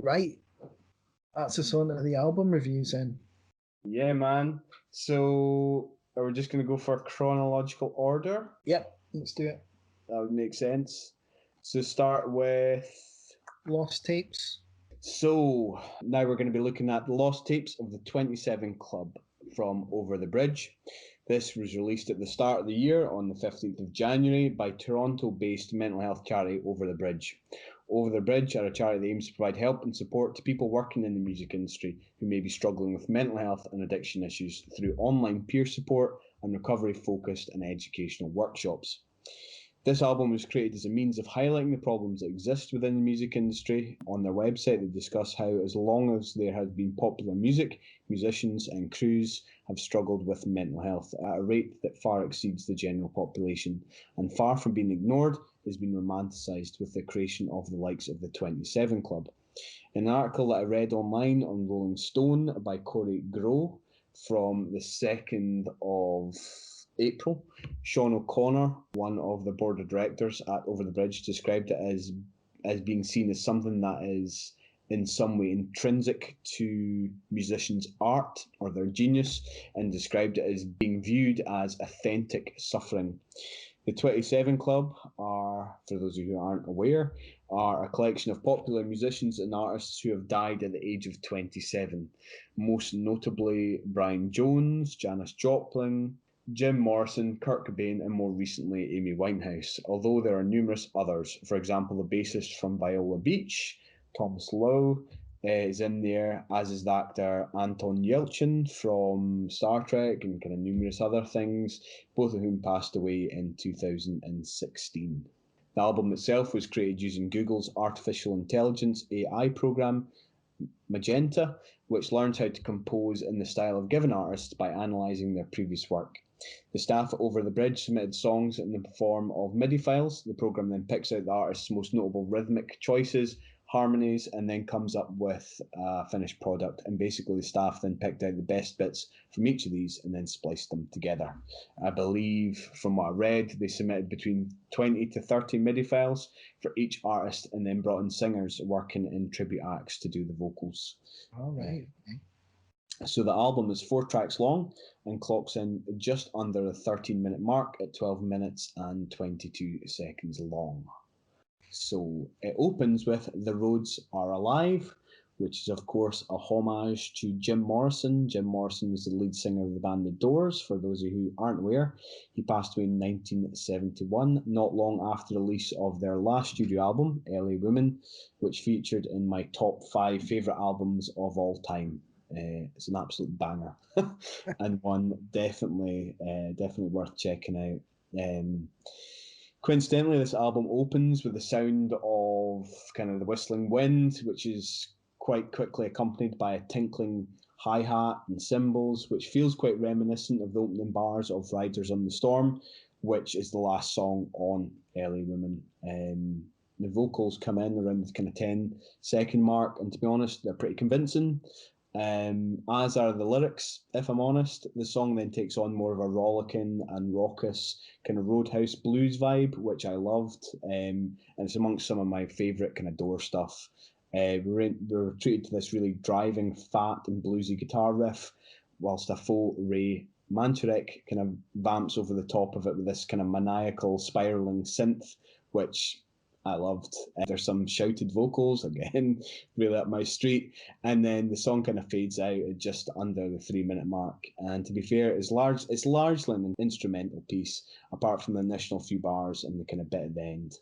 Right. That's us on to the album reviews then. Yeah, man. So are we just going to go for chronological order? Yep, let's do it. That would make sense. So start with Lost Tapes. So now we're going to be looking at the Lost Tapes of the 27 Club from Over the Bridge. This was released at the start of the year on the 15th of January by Toronto-based mental health charity Over the Bridge. Over the Bridge are a charity that aims to provide help and support to people working in the music industry who may be struggling with mental health and addiction issues through online peer support and recovery-focused and educational workshops. This album was created as a means of highlighting the problems that exist within the music industry. On their website, they discuss how, as long as there has been popular music, musicians and crews have struggled with mental health at a rate that far exceeds the general population, and far from being ignored, has been romanticised with the creation of the likes of the 27 Club. In an article that I read online on Rolling Stone by Corey Grow from the 2nd of April, Sean O'Connor, one of the board of directors at Over the Bridge, described it as being seen as something that is in some way intrinsic to musicians' art or their genius, and described it as being viewed as authentic suffering. The 27 Club are, for those of you who aren't aware, are a collection of popular musicians and artists who have died at the age of 27. Most notably Brian Jones, Janis Joplin, Jim Morrison, Kurt Cobain, and more recently Amy Winehouse, although there are numerous others. For example, the bassist from Viola Beach, Thomas Lowe, is in there, as is the actor Anton Yelchin from Star Trek and kind of numerous other things, both of whom passed away in 2016. The album itself was created using Google's artificial intelligence AI program, Magenta, which learns how to compose in the style of given artists by analysing their previous work. The staff at Over the Bridge submitted songs in the form of MIDI files. The program then picks out the artist's most notable rhythmic choices, harmonies, and then comes up with a finished product. And basically the staff then picked out the best bits from each of these and then spliced them together. I believe, from what I read, they submitted between 20 to 30 MIDI files for each artist and then brought in singers working in tribute acts to do the vocals. All right. So the album is 4 tracks long and clocks in just under the 13-minute mark at 12 minutes and 22 seconds long. So it opens with The Roads Are Alive, which is of course a homage to Jim Morrison. Jim Morrison was the lead singer of the band The Doors, for those of you who aren't aware. He passed away in 1971, not long after the release of their last studio album, LA Woman, which featured in my top 5 favourite albums of all time. It's an absolute banger and one definitely worth checking out. Coincidentally, this album opens with the sound of kind of the whistling wind, which is quite quickly accompanied by a tinkling hi-hat and cymbals, which feels quite reminiscent of the opening bars of Riders on the Storm, which is the last song on Early Women. The vocals come in around the kind of 10-second mark, and to be honest, they're pretty convincing. As are the lyrics, if I'm honest. The song then takes on more of a rollicking and raucous kind of roadhouse blues vibe, which I loved, and it's amongst some of my favourite kind of Door stuff. We're treated to this really driving, fat and bluesy guitar riff, whilst a faux Ray Manturek kind of vamps over the top of it with this kind of maniacal spiralling synth, which I loved. There's some shouted vocals, again, really up my street. And then the song kind of fades out at just under the 3-minute mark. And to be fair, it's largely an instrumental piece, apart from the initial few bars and the kind of bit at the end.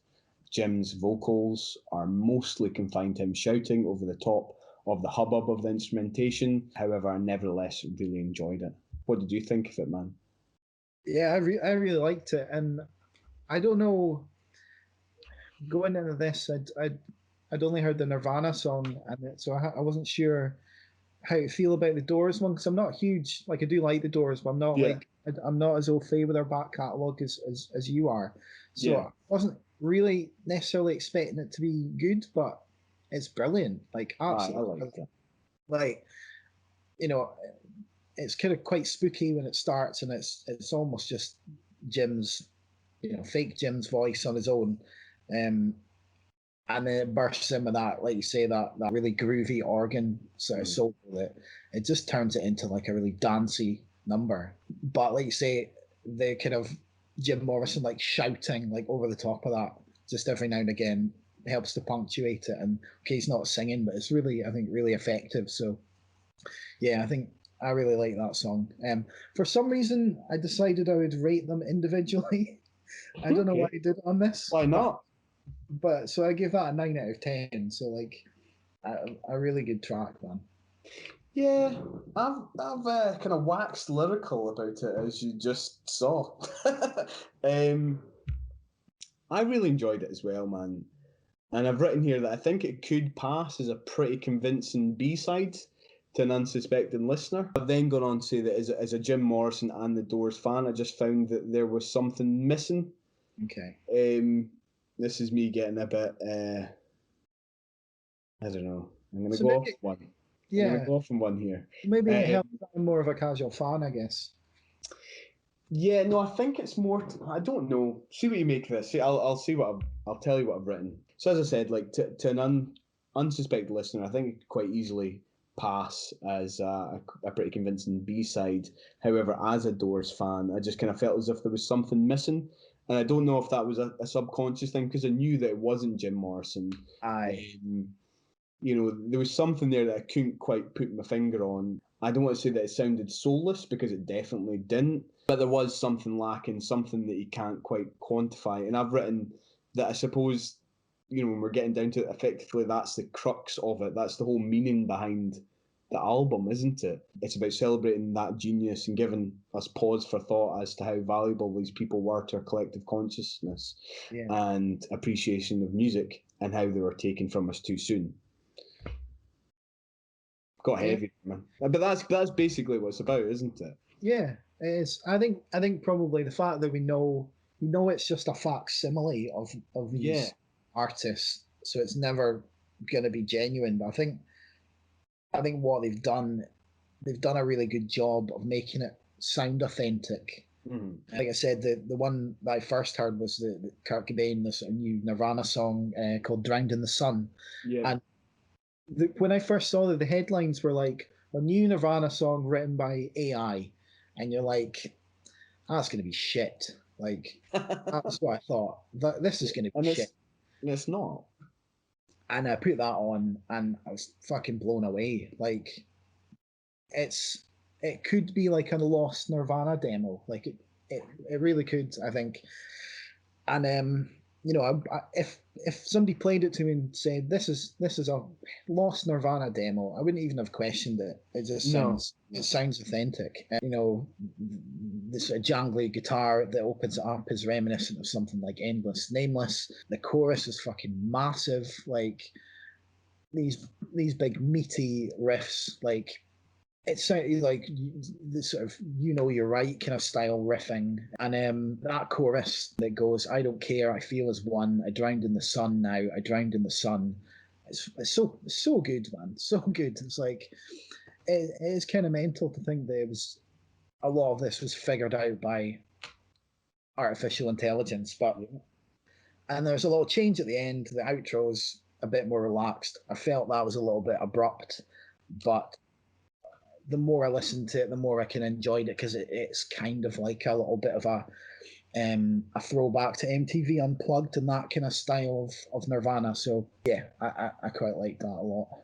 Jim's vocals are mostly confined to him shouting over the top of the hubbub of the instrumentation. However, I nevertheless really enjoyed it. What did you think of it, man? Yeah, I really liked it. And I don't know, going into this, I'd only heard the Nirvana song, and so I wasn't sure how to feel about the Doors one, because I'm not huge. Like, I do like the Doors, but I'm not I'm not as au fait with their back catalogue as you are. So I wasn't really necessarily expecting it to be good, but it's brilliant. Like, absolutely. Like, you know, it's kind of quite spooky when it starts, and it's almost just Jim's, fake Jim's voice on his own. And then it bursts in with that, like you say, that really groovy organ sort of solo that it just turns it into like a really dancey number. But like you say, the kind of Jim Morrison like shouting like over the top of that just every now and again helps to punctuate it. And okay, he's not singing, but it's really, I think, really effective. So yeah, I think I really like that song. For some reason, I decided I would rate them individually. I don't know why I did it on this. Why not? But so I give that a 9 out of 10. So like a really good track, man. Yeah, I've kind of waxed lyrical about it, as you just saw. I really enjoyed it as well, man. And I've written here that I think it could pass as a pretty convincing B-side to an unsuspecting listener. I've then gone on to say that as a Jim Morrison and the Doors fan, I just found that there was something missing. Okay. This is me getting a bit, I don't know. I'm going to go off one. Yeah. I'm going to go off on one here. Maybe it helps I'm more of a casual fan, I guess. Yeah, no, I think it's more. I don't know. See what you make of this. See, I'll see what I'll tell you what I've written. So as I said, like to an unsuspected listener, I think it could quite easily pass as a pretty convincing B-side. However, as a Doors fan, I just kind of felt as if there was something missing. And I don't know if that was a subconscious thing, because I knew that it wasn't Jim Morrison. There was something there that I couldn't quite put my finger on. I don't want to say that it sounded soulless, because it definitely didn't. But there was something lacking, something that you can't quite quantify. And I've written that I suppose, when we're getting down to it, effectively that's the crux of it. That's the whole meaning behind the album, isn't it? It's about celebrating that genius and giving us pause for thought as to how valuable these people were to our collective consciousness and appreciation of music, and how they were taken from us too soon. Got heavy, man. But that's basically what it's about, isn't it? Yeah, it is. I think probably the fact that we know it's just a facsimile of these artists, so it's never going to be genuine. But I think what they've done a really good job of making it sound authentic. Mm-hmm. Like I said, the one that I first heard was the Kurt Cobain, this new Nirvana song called "Drowned in the Sun," and when I first saw that, the headlines were like, a new Nirvana song written by AI, and you're like, that's going to be shit. Like, that's what I thought. This is going to be shit. And it's not. And I put that on, and I was fucking blown away. Like, it could be like a lost Nirvana demo. Like, it really could, I think. And you know, if somebody played it to me and said this is a lost Nirvana demo, I wouldn't even have questioned it. It just No. sounds authentic. And, you know, this sort of jangly guitar that opens it up is reminiscent of something like Endless Nameless. The chorus is fucking massive, like these big meaty riffs, like it sounded like the sort of "you know you're right" kind of style riffing, and that chorus that goes, "I don't care, I feel as one, I drowned in the sun now, I drowned in the sun." It's so good, man, so good. It's like it is kind of mental to think that it was a lot of this was figured out by artificial intelligence, but and there's a little change at the end. The outro's a bit more relaxed. I felt that was a little bit abrupt, but the more I listened to it, the more I can enjoy it because it's kind of like a little bit of a throwback to MTV Unplugged and that kind of style of Nirvana. So yeah, I quite like that a lot.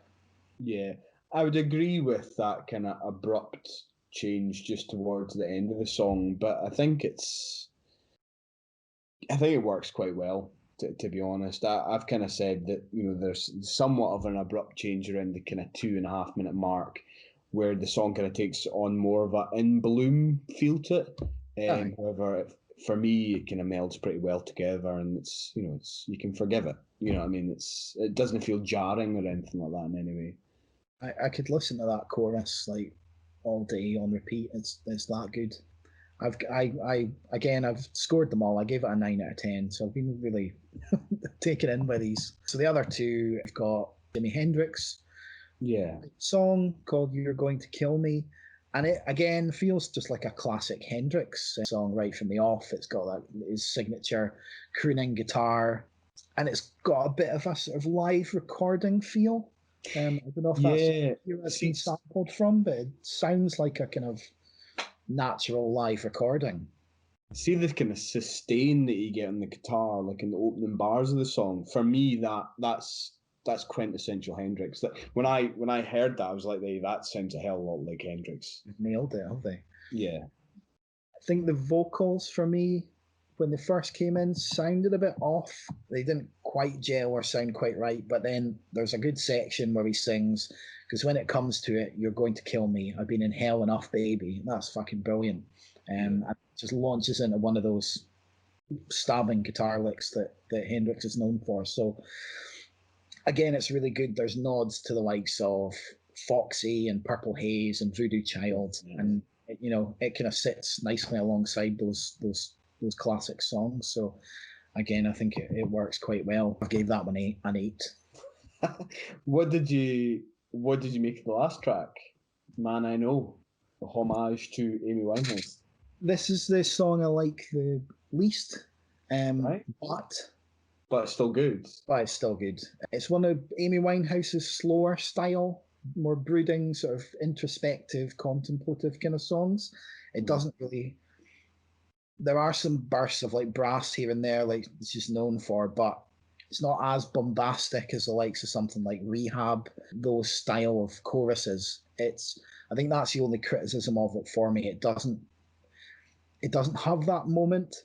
Yeah, I would agree with that kind of abrupt change just towards the end of the song, but I think it works quite well. To be honest, I've kind of said that, you know, there's somewhat of an abrupt change around the kind of 2.5 minute mark, where the song kind of takes on more of a in bloom feel to it. However, for me, it kind of melds pretty well together, and it's, you know, it's, you can forgive it. You know what I mean? It doesn't feel jarring or anything like that in any way. I could listen to that chorus like all day on repeat. It's that good. I've scored them all. I gave it a 9 out of 10, so I've been really taken in by these. So the other two, I've got Jimi Hendrix, Yeah, song called "You're Going to Kill Me," and it again feels just like a classic Hendrix song right from the off. It's got that his signature crooning guitar, and it's got a bit of a sort of live recording feel. I don't know if that's yeah. where it's been sampled from, but it sounds like a kind of natural live recording. See the kind of sustain that you get on the guitar, like in the opening bars of the song. For me, that's quintessential Hendrix. That when I heard that, I was like, "Hey, that sounds a hell of a lot like Hendrix." Nailed it, have they? Yeah, I think the vocals for me, when they first came in, sounded a bit off. They didn't quite gel or sound quite right. But then there's a good section where he sings, because when it comes to it, "You're going to kill me. I've been in hell enough, baby." That's fucking brilliant. And just launches into one of those stabbing guitar licks that Hendrix is known for. So again, it's really good. There's nods to the likes of Foxy and Purple Haze and Voodoo Child, and you know, it kind of sits nicely alongside those classic songs. So again, I think it works quite well. I gave that one an 8. What did you make of the last track? Man, I Know, the homage to Amy Winehouse. This is the song I like the least, Right. But it's still good. But it's still good. It's one of Amy Winehouse's slower style, more brooding, sort of introspective, contemplative kind of songs. It doesn't really. There are some bursts of like brass here and there, like she's known for, but it's not as bombastic as the likes of something like Rehab, those style of choruses. I think that's the only criticism of it for me. It doesn't have that moment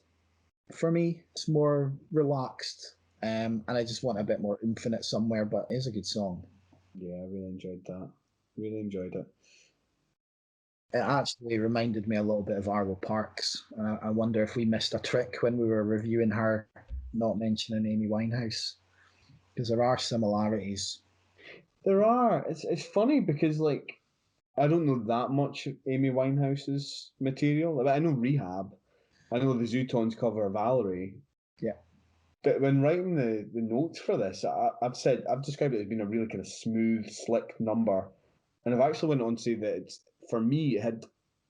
for me. It's more relaxed, and I just want a bit more infinite somewhere, but it is a good song. Yeah, I really enjoyed that. Really enjoyed it. It actually reminded me a little bit of Arlo Parks. I wonder if we missed a trick when we were reviewing her, not mentioning Amy Winehouse, because there are similarities. There are. It's funny because, like, I don't know that much of Amy Winehouse's material. I know Rehab. I know the Zootones cover of Valerie. Yeah. But when writing the notes for this, I've described it as being a really kind of smooth, slick number. And I've actually went on to say that it's, for me, it had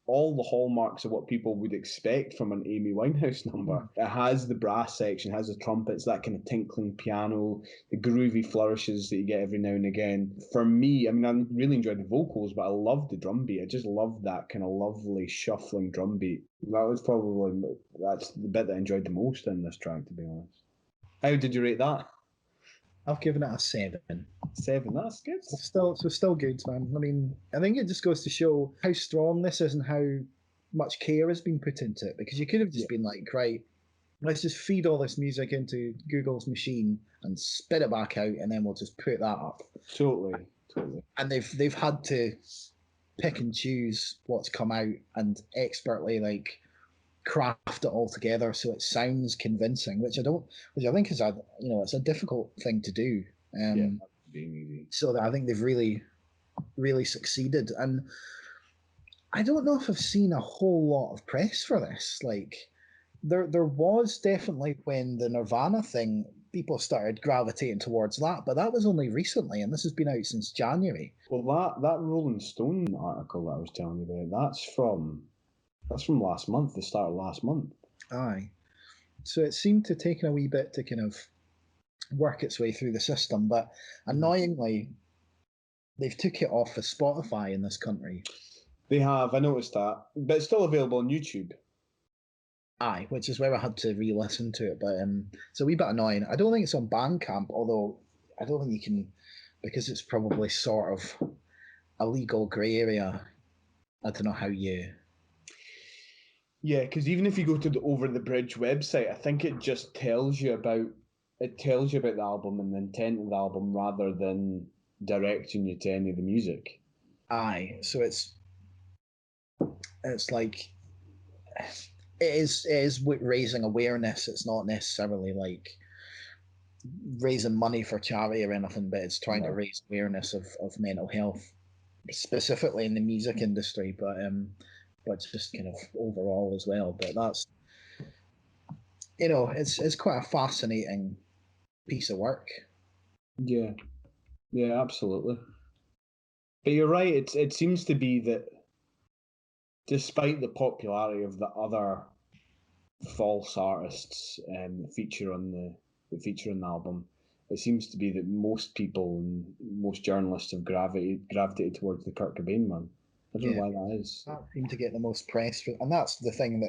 all the hallmarks of what people would expect from an Amy Winehouse number. It has the brass section, has the trumpets, that kind of tinkling piano, the groovy flourishes that you get every now and again. For me, I mean, I really enjoyed the vocals, but I loved the drum beat. I just loved that kind of lovely shuffling drum beat. That's the bit that I enjoyed the most in this track, to be honest. How did you rate that? I've given it a 7. 7, that's good. Still good, man. I mean, I think it just goes to show how strong this is and how much care has been put into it. Because you could have just been like, right, let's just feed all this music into Google's machine and spit it back out, and then we'll just put that up. Totally. And they've had to pick and choose what's come out and expertly like craft it all together so it sounds convincing, which I think is it's a difficult thing to do. Being easy. So that I think they've really, really succeeded. And I don't know if I've seen a whole lot of press for this. Like there was definitely when the Nirvana thing, people started gravitating towards that, but that was only recently, and this has been out since January. Well, that Rolling Stone article that I was telling you about, that's from last month, the start of last month. Aye. So it seemed to take a wee bit to kind of work its way through the system, but annoyingly, they've took it off of Spotify in this country. They have, I noticed that, but it's still available on YouTube. Aye, which is where I had to re-listen to it, but it's a wee bit annoying. I don't think it's on Bandcamp, although I don't think you can, because it's probably sort of a legal grey area. I don't know how you... Yeah, because even if you go to the Over the Bridge website, I think it just tells you about the album and the intent of the album rather than directing you to any of the music. Aye, so it's like it is raising awareness. It's not necessarily like raising money for charity or anything, but it's trying to raise awareness of mental health, specifically in the music industry, but just kind of overall as well. But that's, it's quite a fascinating piece of work. Yeah, absolutely. But you're right. It seems to be that despite the popularity of the other false artists that feature on the album, it seems to be that most people and most journalists have gravitated towards the Kurt Cobain one. I don't know why that is. That seemed to get the most press, and that's the thing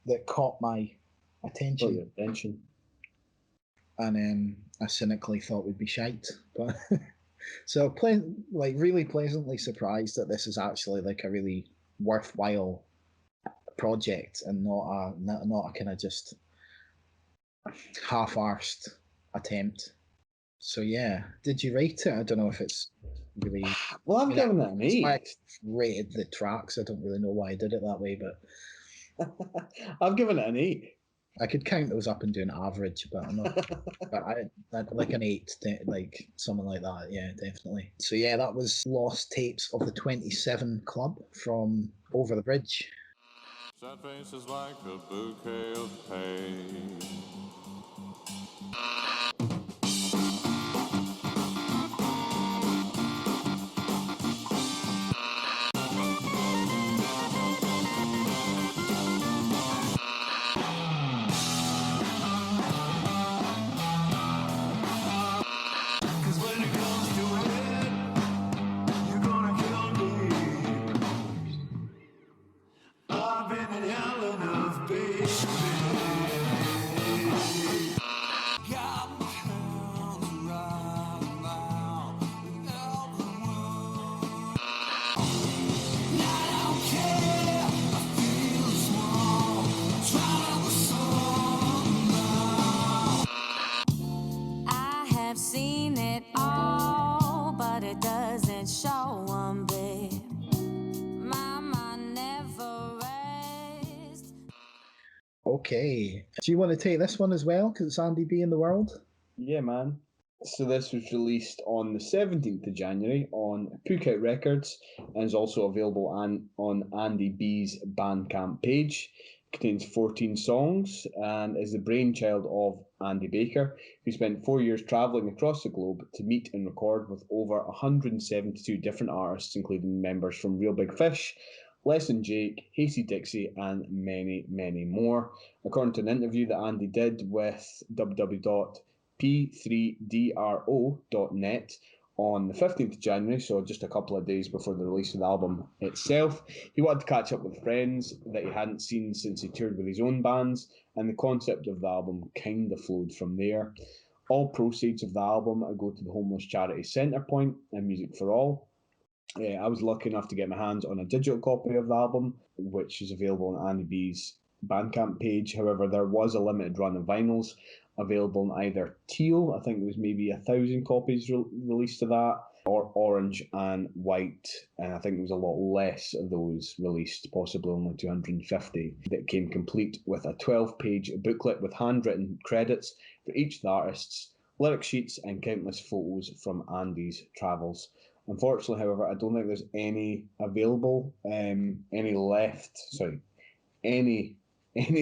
that caught my attention. And I cynically thought would be shite, but so really pleasantly surprised that this is actually like a really worthwhile project and not a kind of just half-arsed attempt. So yeah, did you rate it? I don't know if it's really. Well, I'm giving it an 8. I rated the tracks. I don't really know why I did it that way, but I've given it an 8. I could count those up and do an average, but I'm not. But I'd like an 8, like something like that. Yeah, definitely. So yeah, that was Lost Tapes of the 27 Club from Over the Bridge. Sad faces like a bouquet of pain. Okay. Do you want to take this one as well? Because it's Andy B in the World? Yeah, man. So this was released on the 17th of January on Phuket Records and is also available on Andy B's Bandcamp page. It contains 14 songs and is the brainchild of Andy Baker, who spent 4 years travelling across the globe to meet and record with over 172 different artists, including members from Real Big Fish, Less Than Jake, Hasty Dixie, and many, many more. According to an interview that Andy did with www.p3dro.net on the 15th of January, so just a couple of days before the release of the album itself, he wanted to catch up with friends that he hadn't seen since he toured with his own bands, and the concept of the album kind of flowed from there. All proceeds of the album go to the homeless charity Centrepoint and Music for All. I was lucky enough to get my hands on a digital copy of the album, which is available on Andy B's Bandcamp page. However, there was a limited run of vinyls available in either teal, I think there was maybe 1,000 copies released of that, or orange and white, and I think there was a lot less of those released, possibly only 250, that came complete with a 12-page booklet with handwritten credits for each of the artists, lyric sheets, and countless photos from Andy's travels. Unfortunately, however, I don't think there's any available, any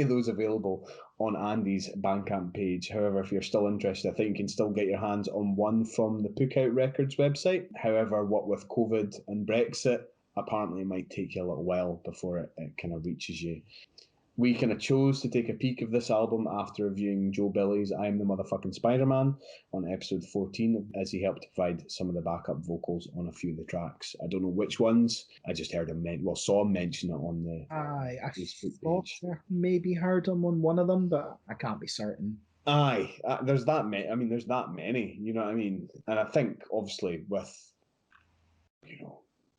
of those available on Andy's Bandcamp page. However, if you're still interested, I think you can still get your hands on one from the Pookout Records website. However, what with COVID and Brexit, apparently it might take you a little while before it kind of reaches you. We kind of chose to take a peek of this album after reviewing Joe Billy's I Am the Motherfucking Spider-Man on episode 14, as he helped provide some of the backup vocals on a few of the tracks. I don't know which ones. I just heard him, saw him mention it on the I Facebook thought page. I maybe heard him on one of them, but I can't be certain. Aye, there's that many. I mean, there's that many. You know what I mean? And I think, obviously, with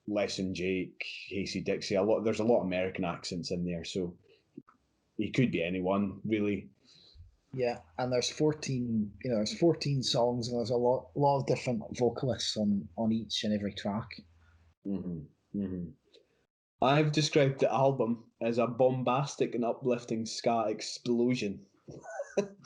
Les and Jake, Casey Dixie, there's a lot of American accents in there, so he could be anyone, really. Yeah, and there's 14. There's 14 songs, and there's a lot of different vocalists on each and every track. I've described the album as a bombastic and uplifting ska explosion. That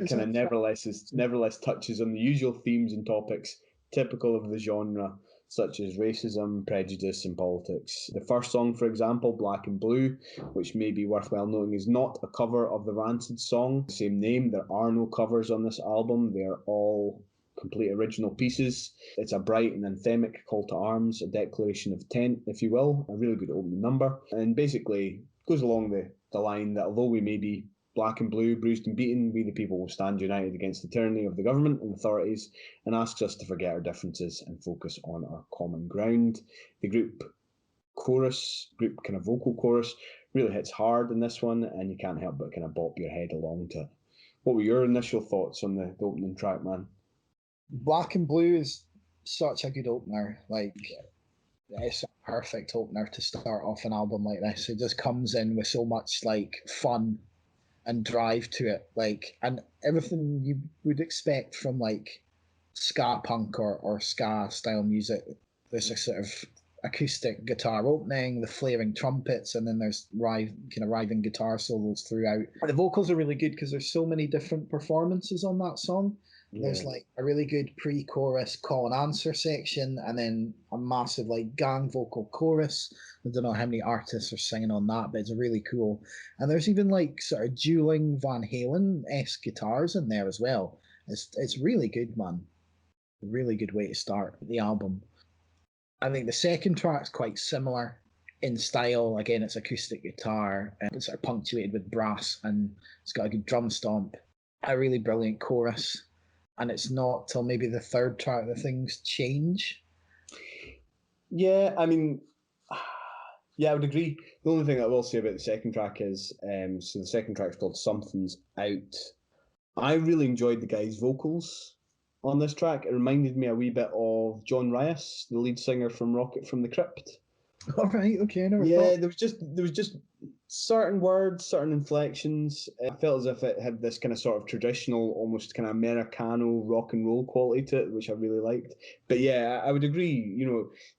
kind of nevertheless touches on the usual themes and topics typical of the genre, such as racism, prejudice, and politics. The first song, for example, Black and Blue, which may be worthwhile noting, is not a cover of the Rancid song, same name. There are no covers on this album. They are all complete original pieces. It's a bright and anthemic call to arms, a declaration of intent, if you will, a really good opening number, and basically goes along the line that although we may be black and blue, bruised and beaten, we the people will stand united against the tyranny of the government and authorities, and asks us to forget our differences and focus on our common ground. The group kind of vocal chorus really hits hard in this one, and you can't help but kind of bop your head along to it. What were your initial thoughts on the opening track, man? Black and Blue is such a good opener. Like, it's a perfect opener to start off an album like this. It just comes in with so much like fun and drive to it, like, and everything you would expect from like ska punk or ska style music. There's a sort of acoustic guitar opening, the flaring trumpets, and then there's writhing guitar solos throughout. The vocals are really good because there's so many different performances on that song. Yeah. There's like a really good pre-chorus call and answer section, and then a massive like gang vocal chorus. I don't know how many artists are singing on that, but it's really cool. And there's even like sort of dueling Van Halen-esque guitars in there as well. It's really good, man. A really good way to start the album. I think the second track's quite similar in style. Again, it's acoustic guitar, and it's sort of punctuated with brass, and it's got a good drum stomp, a really brilliant chorus. And it's not till maybe the third track that things change. Yeah, I mean, yeah, I would agree. The only thing I will say about the second track is, so the second track's called Something's Out. I really enjoyed the guy's vocals on this track. It reminded me a wee bit of John Rias, the lead singer from Rocket from the Crypt. All right, okay, I never Yeah, thought. there was just certain words, certain inflections. It felt as if it had this kind of sort of traditional, almost kind of Americano rock and roll quality to it, which I really liked. But yeah, I would agree.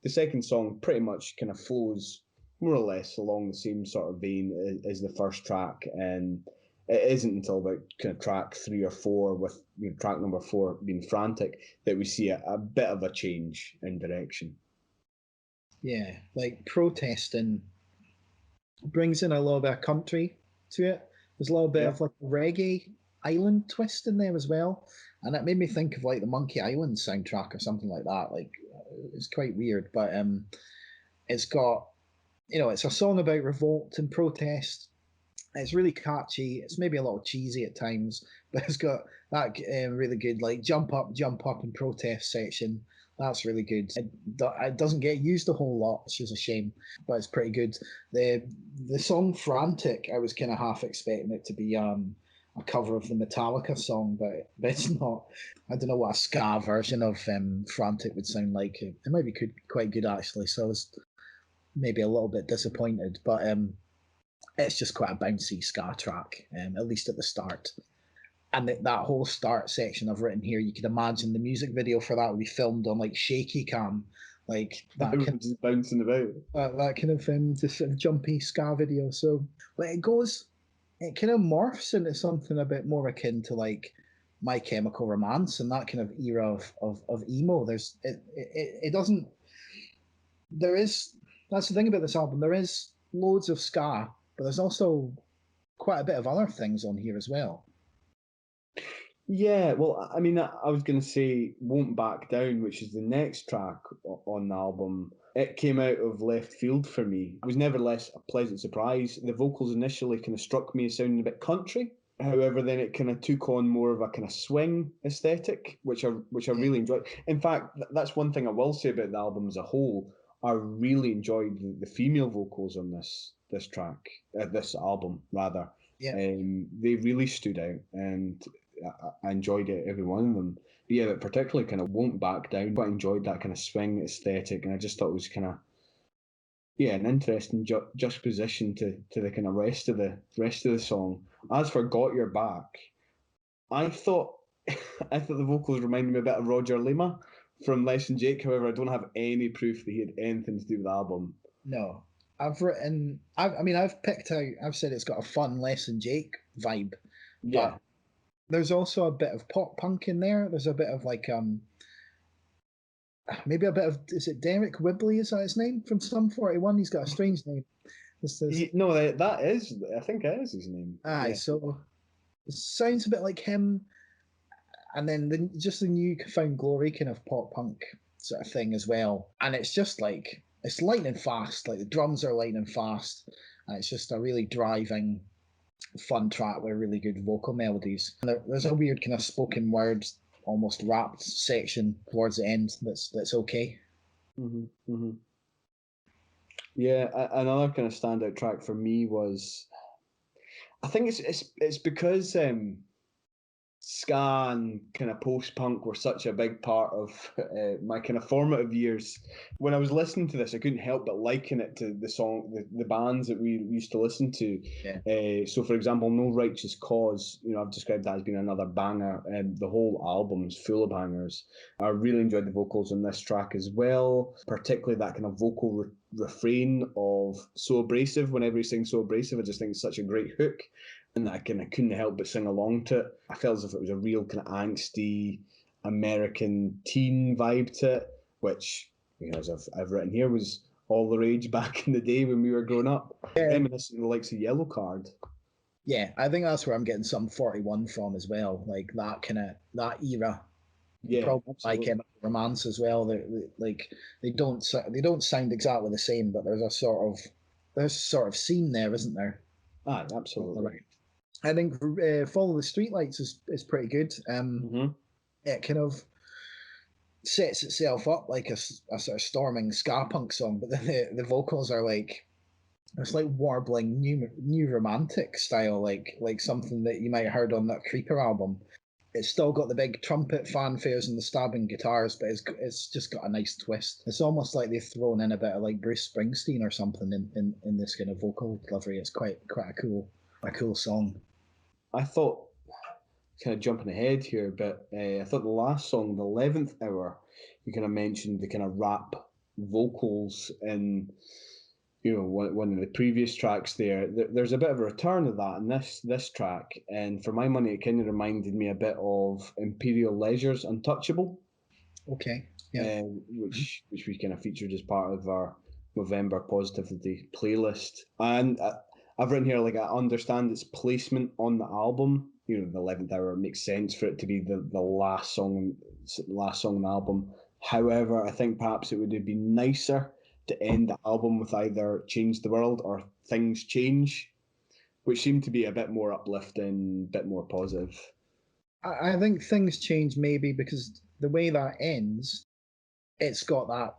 The second song pretty much kind of flows more or less along the same sort of vein as the first track, and it isn't until about kind of track 3 or 4, with track number 4 being Frantic, that we see a bit of a change in direction. Yeah, like Protesting brings in a little bit of country to it. There's a little bit of like a reggae island twist in there as well. And it made me think of like the Monkey Island soundtrack or something like that. Like, it's quite weird, but it's got, it's a song about revolt and protest. It's really catchy. It's maybe a little cheesy at times, but it's got that really good like jump up and protest section. That's really good. It doesn't get used a whole lot, which is a shame, but it's pretty good. The song Frantic, I was kind of half expecting it to be a cover of the Metallica song, but it's not. I don't know what a ska version of Frantic would sound like. It might be quite good actually, so I was maybe a little bit disappointed, but It's just quite a bouncy ska track, at least at the start. And that whole start section I've written here, you could imagine the music video for that would be filmed on like shaky cam, like that kind just bouncing about. that kind of just sort of jumpy ska video. So, but it kind of morphs into something a bit more akin to like My Chemical Romance and that kind of era of emo. It doesn't. That's the thing about this album. There is loads of ska, but there's also quite a bit of other things on here as well. Yeah, well, I mean, I was going to say Won't Back Down, which is the next track on the album. It came out of left field for me. It was nevertheless a pleasant surprise. The vocals initially kind of struck me as sounding a bit country. However, then it kind of took on more of a kind of swing aesthetic, which I really enjoyed. In fact, that's one thing I will say about the album as a whole. I really enjoyed the female vocals on this track, this album rather. Yeah. They really stood out, and I enjoyed it, every one of them. But yeah, but particularly kind of Won't Back Down. I enjoyed that kind of swing aesthetic, and I just thought it was kind of an interesting juxtaposition to the kind of rest of the song. As for Got Your Back, I thought the vocals reminded me a bit of Roger Lima from Less Than Jake. However, I don't have any proof that he had anything to do with the album. No, I've picked out. I've said it's got a fun Less Than Jake vibe. Yeah. But there's also a bit of pop punk in there. There's a bit of like maybe a bit of, is it Derek Whibley? Is that his name from Sum 41? He's got a strange name. No, that is, I think that is his name. Aye, yeah. So it sounds a bit like him. And then just the new Found Glory kind of pop punk sort of thing as well. And it's just like, it's lightning fast. Like the drums are lightning fast. And it's just a really driving, fun track with really good vocal melodies. And there's a weird kind of spoken word, almost rapped section towards the end that's okay. Mm-hmm, mm-hmm. Yeah, another kind of standout track for me was, I think it's because ska and kind of post-punk were such a big part of my kind of formative years. When I was listening to this, I couldn't help but liken it to the song, the bands that we used to listen to. Yeah. So, for example, No Righteous Cause, I've described that as being another banger. The whole album's full of bangers. I really enjoyed the vocals on this track as well, particularly that kind of vocal refrain of So Abrasive. Whenever he sings So Abrasive, I just think it's such a great hook. And I kind of couldn't help but sing along to it. I felt as if it was a real kind of angsty American teen vibe to it, which, as I've written here, was all the rage back in the day when we were growing up. Reminiscent of the likes of Yellow Card. Yeah, I think that's where I'm getting some 41 from as well, like that era. Yeah, probably like Chemical Romance as well. They don't sound exactly the same, but there's a sort of scene there, isn't there? Ah, absolutely. Right. I think Follow the Streetlights is pretty good. It kind of sets itself up like a sort of storming ska punk song, but then the vocals are like, it's like warbling new romantic style, like something that you might have heard on that Creeper album. It's still got the big trumpet fanfares and the stabbing guitars, but it's just got a nice twist. It's almost like they've thrown in a bit of like Bruce Springsteen or something in this kind of vocal delivery. It's quite a cool song. I thought, kind of jumping ahead here, but I thought the last song, the 11th Hour, you kind of mentioned the kind of rap vocals in, one of the previous tracks there. There's a bit of a return of that in this track, and for my money, it kind of reminded me a bit of Imperial Leisure's Untouchable. Okay. Yeah. Which we kind of featured as part of our November Positivity playlist. And I've written here, like, I understand its placement on the album. The 11th Hour makes sense for it to be the last song on the album. However, I think perhaps it would have been nicer to end the album with either Change the World or Things Change, which seemed to be a bit more uplifting, a bit more positive. I think Things Change maybe because the way that ends, it's got that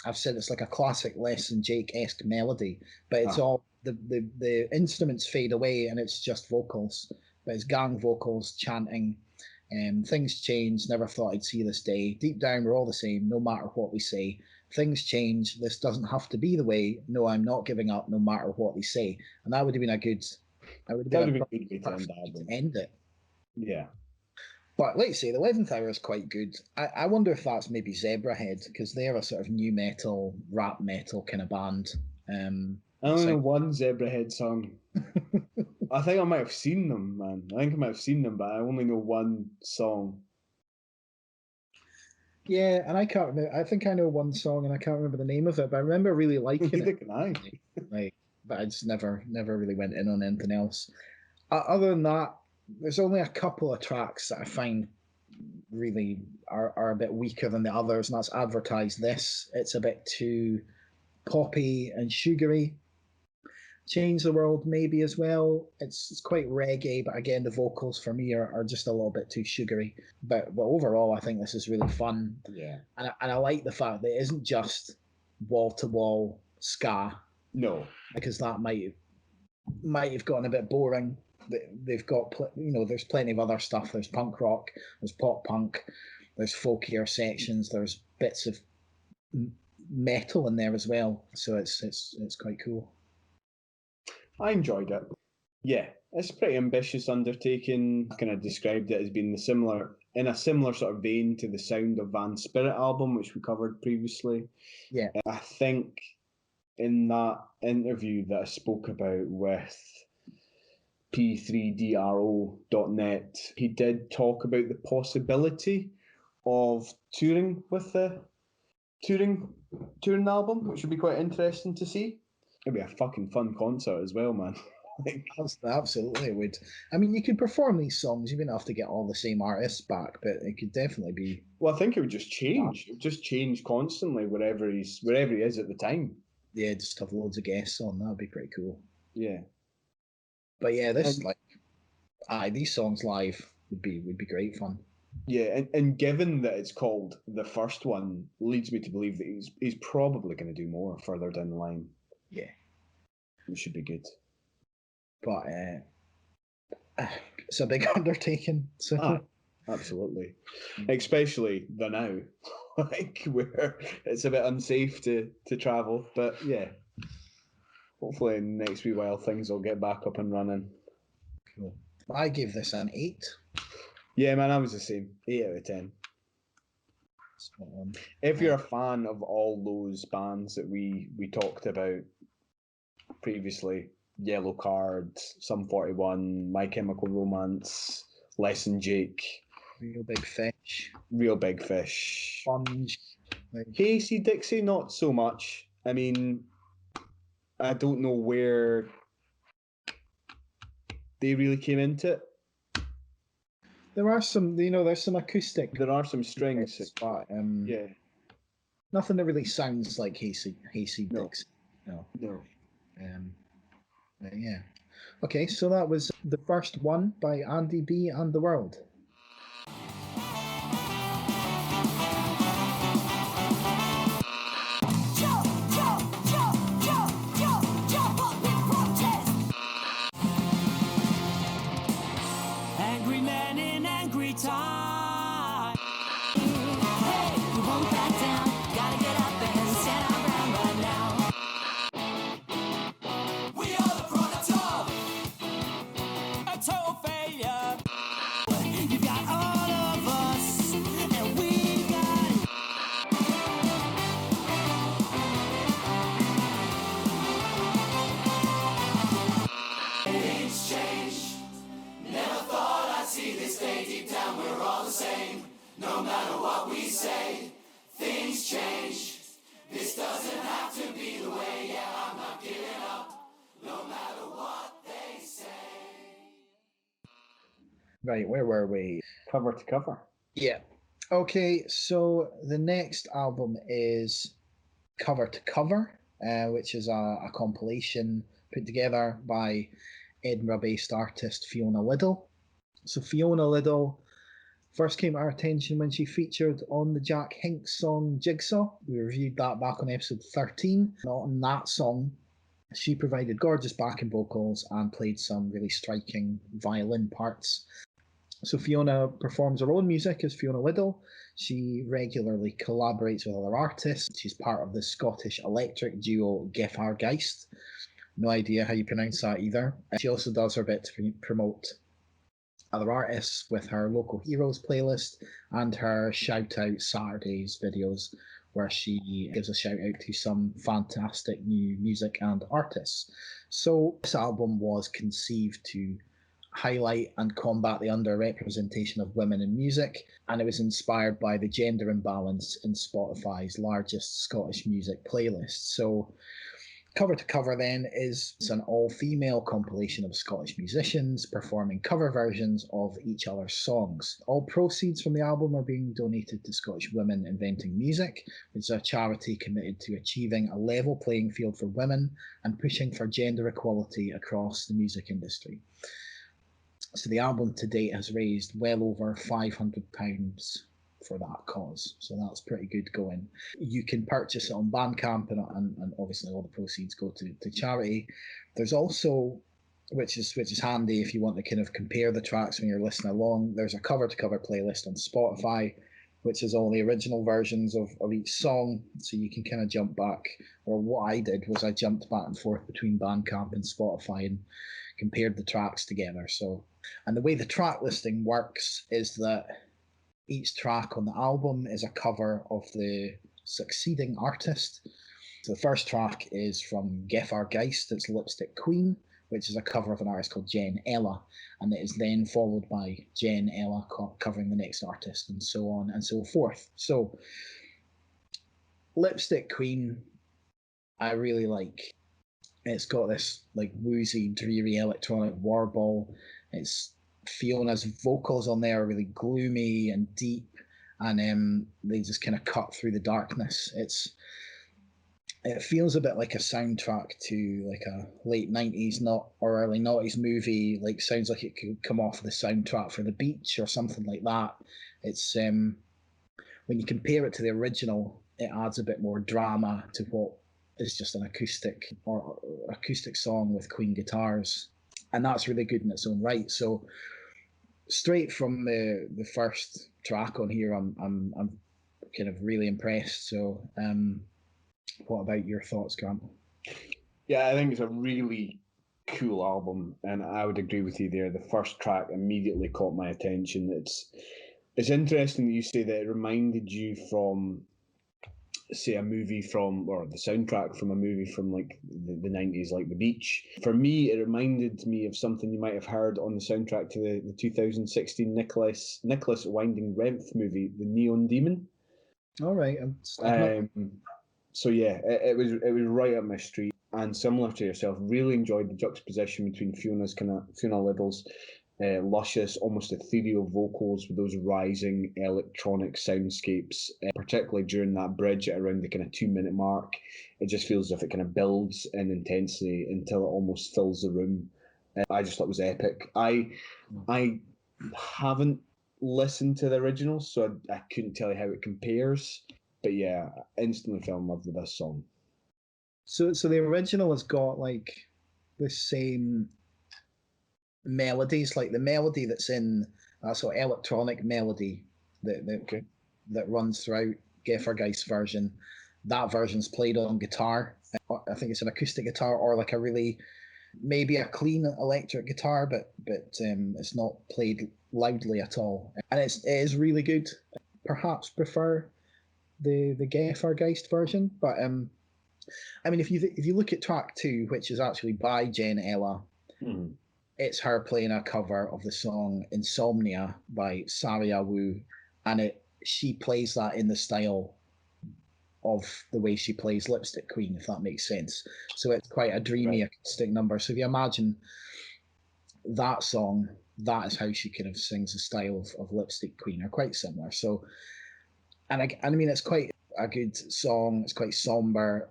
I've said it's like a classic Less Than Jake-esque melody, but it's all the instruments fade away and it's just vocals, but it's gang vocals chanting. Things change, never thought I'd see this day. Deep down, we're all the same, no matter what we say. things change. This doesn't have to be the way. No, I'm not giving up, no matter what they say. And that would have been a good. That would have been a good way to end it. Yeah. But like I say, the 11th Hour is quite good. I wonder if that's maybe Zebrahead, because they're a sort of new metal, rap metal kind of band. I only know one Zebrahead song. I think I might have seen them, man. I think I might have seen them, but I only know one song. Yeah, and I can't remember. I think I know one song, and I can't remember the name of it, but I remember really liking Neither it. can I. Like, but I just never really went in on anything else. Other than that, there's only a couple of tracks that I find really are a bit weaker than the others, and that's Advertise This. It's a bit too poppy and sugary. Change the World maybe as well. It's quite reggae, but again, the vocals for me are just a little bit too sugary. But overall, I think this is really fun. Yeah. And I like the fact that it isn't just wall-to-wall ska. No. Because that might have gotten a bit boring. They've got, there's plenty of other stuff. There's punk rock, there's pop punk, there's folkier sections, there's bits of metal in there as well. So it's quite cool. I enjoyed it. Yeah, it's a pretty ambitious undertaking. I kind of described it as being in a similar sort of vein to the Sound of Van Spirit album, which we covered previously. Yeah. I think in that interview that I spoke about with p3dro.net, he did talk about the possibility of touring with the touring album, which would be quite interesting to see. It'd be a fucking fun concert as well, man. Absolutely, it would. I mean, you could perform these songs. You wouldn't have to get all the same artists back, but it could definitely be. Well, I think it would just change. It would just change constantly wherever he is at the time. Yeah, just have loads of guests on. That would be pretty cool. Yeah. But yeah, these songs live would be great fun. Yeah, and given that it's called the first one, leads me to believe that he's probably going to do more further down the line. Yeah, it should be good. But it's a big undertaking. So absolutely, especially the now, where it's a bit unsafe to travel. But yeah, hopefully in the next wee while things will get back up and running. Cool. I gave this an 8. Yeah, man, I was the same. 8 out of 10. If you're a fan of all those bands that we talked about previously, Yellow Card, Sum 41, My Chemical Romance, Less Than Jake, Real Big Fish, Sponge, Casey Dixie, not so much. I mean, I don't know where they really came into it. There are some, there's some acoustic. There are some strings, but yeah, nothing that really sounds like Casey Dixie. No. Yeah. Okay, so that was the first one by Andy B and the World. Angry man in angry time. Hey, we won't back down. Gotta get up and stand our ground right now. We are the product of a total failure. You got all of us, and we got it. Things change. Never thought I'd see this day. Deep down, we're all the same. No matter what we say, things change. This doesn't have to be the way. Yeah, I'm not giving up. No matter what they say. Right, where were we? cover to cover. Yeah. Okay, so the next album is Cover to Cover, which is a compilation put together by Edinburgh-based artist Fiona Liddle. So Fiona Liddle first came to our attention when she featured on the Jack Hinks song Jigsaw. We reviewed that back on episode 13. On that song, she provided gorgeous backing vocals and played some really striking violin parts. So Fiona performs her own music as Fiona Liddle. She regularly collaborates with other artists. She's part of the Scottish electric duo Geist. No idea how you pronounce that either. She also does her bit to promote other artists with her Local Heroes playlist and her Shout Out Saturdays videos, where she gives a shout out to some fantastic new music and artists. So this album was conceived to highlight and combat the underrepresentation of women in music, and it was inspired by the gender imbalance in Spotify's largest Scottish music playlist. So cover to cover then is an all-female compilation of Scottish musicians performing cover versions of each other's songs. All proceeds from the album are being donated to Scottish Women Inventing Music, which is a charity committed to achieving a level playing field for women and pushing for gender equality across the music industry. So the album to date has raised well over £500 for that cause. So that's pretty good going. You can purchase it on Bandcamp, and obviously all the proceeds go to charity. There's also, which is handy if you want to kind of compare the tracks when you're listening along, there's a cover-to-cover playlist on Spotify, which is all the original versions of each song, so you can kind of jump back. Or what I did was I jumped back and forth between Bandcamp and Spotify and compared the tracks together. So, and the way the track listing works is that each track on the album is a cover of the succeeding artist. So the first track is from Geist, it's Lipstick Queen, which is a cover of an artist called Jen Ella, and it is then followed by Jen Ella covering the next artist, and so on and so forth. So Lipstick Queen, I really like. It's got this like woozy, dreary electronic warble. It's Fiona's vocals on there are really gloomy and deep, and they just kind of cut through the darkness. It feels a bit like a soundtrack to like a late 90s or early 90s movie. Like sounds like it could come off the soundtrack for The Beach or something like that. It's when you compare it to the original, it adds a bit more drama to what is just an acoustic song with Queen guitars, and that's really good in its own right. So straight from the first track on here, I'm kind of really impressed. So what about your thoughts, Grant? Yeah, I think it's a really cool album, and I would agree with you there. The first track immediately caught my attention. It's interesting that you say that it reminded you from, say, a movie from, or the soundtrack from a movie from like the 90s, like The Beach. For me, it reminded me of something you might have heard on the soundtrack to the 2016 Nicholas Winding Refn movie, The Neon Demon. All right. So yeah, it was right up my street, and similar to yourself, really enjoyed the juxtaposition between Fiona Liddle's luscious, almost ethereal vocals with those rising electronic soundscapes, particularly during that bridge at around the kind of 2-minute mark. It just feels as if it kind of builds in intensity until it almost fills the room. I just thought it was epic. I haven't listened to the original, so I couldn't tell you how it compares. But yeah, instantly fell in love with this song. So the original has got like the same melodies, like the melody that's in sort of electronic melody that runs throughout Geist's version. That version's played on guitar. I think it's an acoustic guitar or like a really maybe a clean electric guitar, but it's not played loudly at all, and it is really good. Perhaps prefer the Geist version, but I mean, if you look at track 2, which is actually by Jen Ella, it's her playing a cover of the song Insomnia by Saria Wu, and she plays that in the style of the way she plays Lipstick Queen, if that makes sense. So it's quite a dreamy acoustic number. So if you imagine that song, that is how she kind of sings the style of Lipstick Queen, are quite similar. So, and I mean, it's quite a good song. It's quite somber.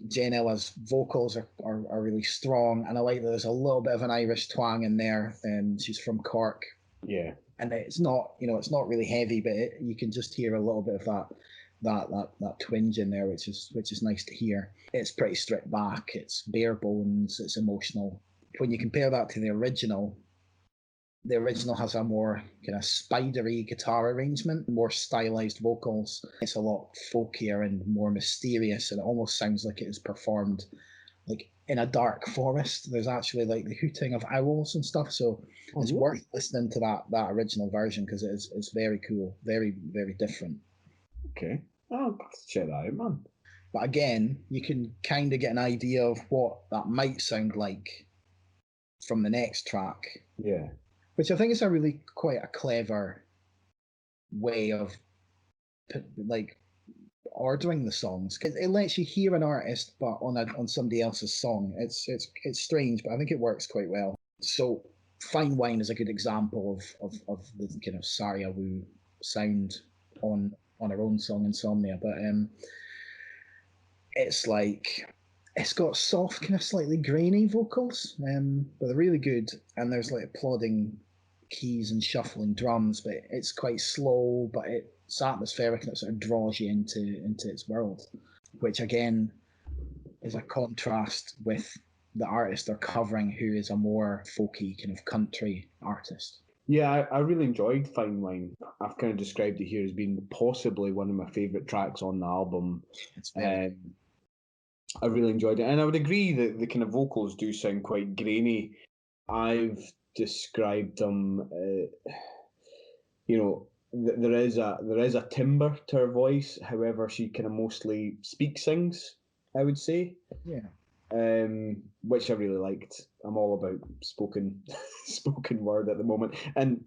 Jen Ella's vocals are really strong, and I like that there's a little bit of an Irish twang in there. She's from Cork. Yeah. And it's not, it's not really heavy, but you can just hear a little bit of that twinge in there, which is nice to hear. It's pretty stripped back. It's bare bones. It's emotional. When you compare that to the original, The original has a more kind of spidery guitar arrangement, more stylized vocals. It's a lot folkier and more mysterious, and it almost sounds like it is performed like in a dark forest. There's actually like the hooting of owls and stuff, so it's worth listening to that original version because it's very cool, very, very different. Okay, I'll have to check that out, man. But again, you can kind of get an idea of what that might sound like from the next track. Yeah. Which I think is a really quite a clever way of like ordering the songs. It lets you hear an artist, but on somebody else's song. It's strange, but I think it works quite well. So Fine Wine is a good example of the kind of Saria Wu sound on her own song Insomnia. But it's like it's got soft, kind of slightly grainy vocals, but they're really good. And there's like plodding keys and shuffling drums, but it's quite slow, but it's atmospheric and it sort of draws you into its world, which again is a contrast with the artist they're covering, who is a more folky kind of country artist. Yeah, I really enjoyed Fine Wine. I've kind of described it here as being possibly one of my favourite tracks on the album. It's very I really enjoyed it, and I would agree that the kind of vocals do sound quite grainy. I've described them, there is a timbre to her voice. However, she kind of mostly sings, I would say. Yeah. Which I really liked. I'm all about spoken word at the moment, and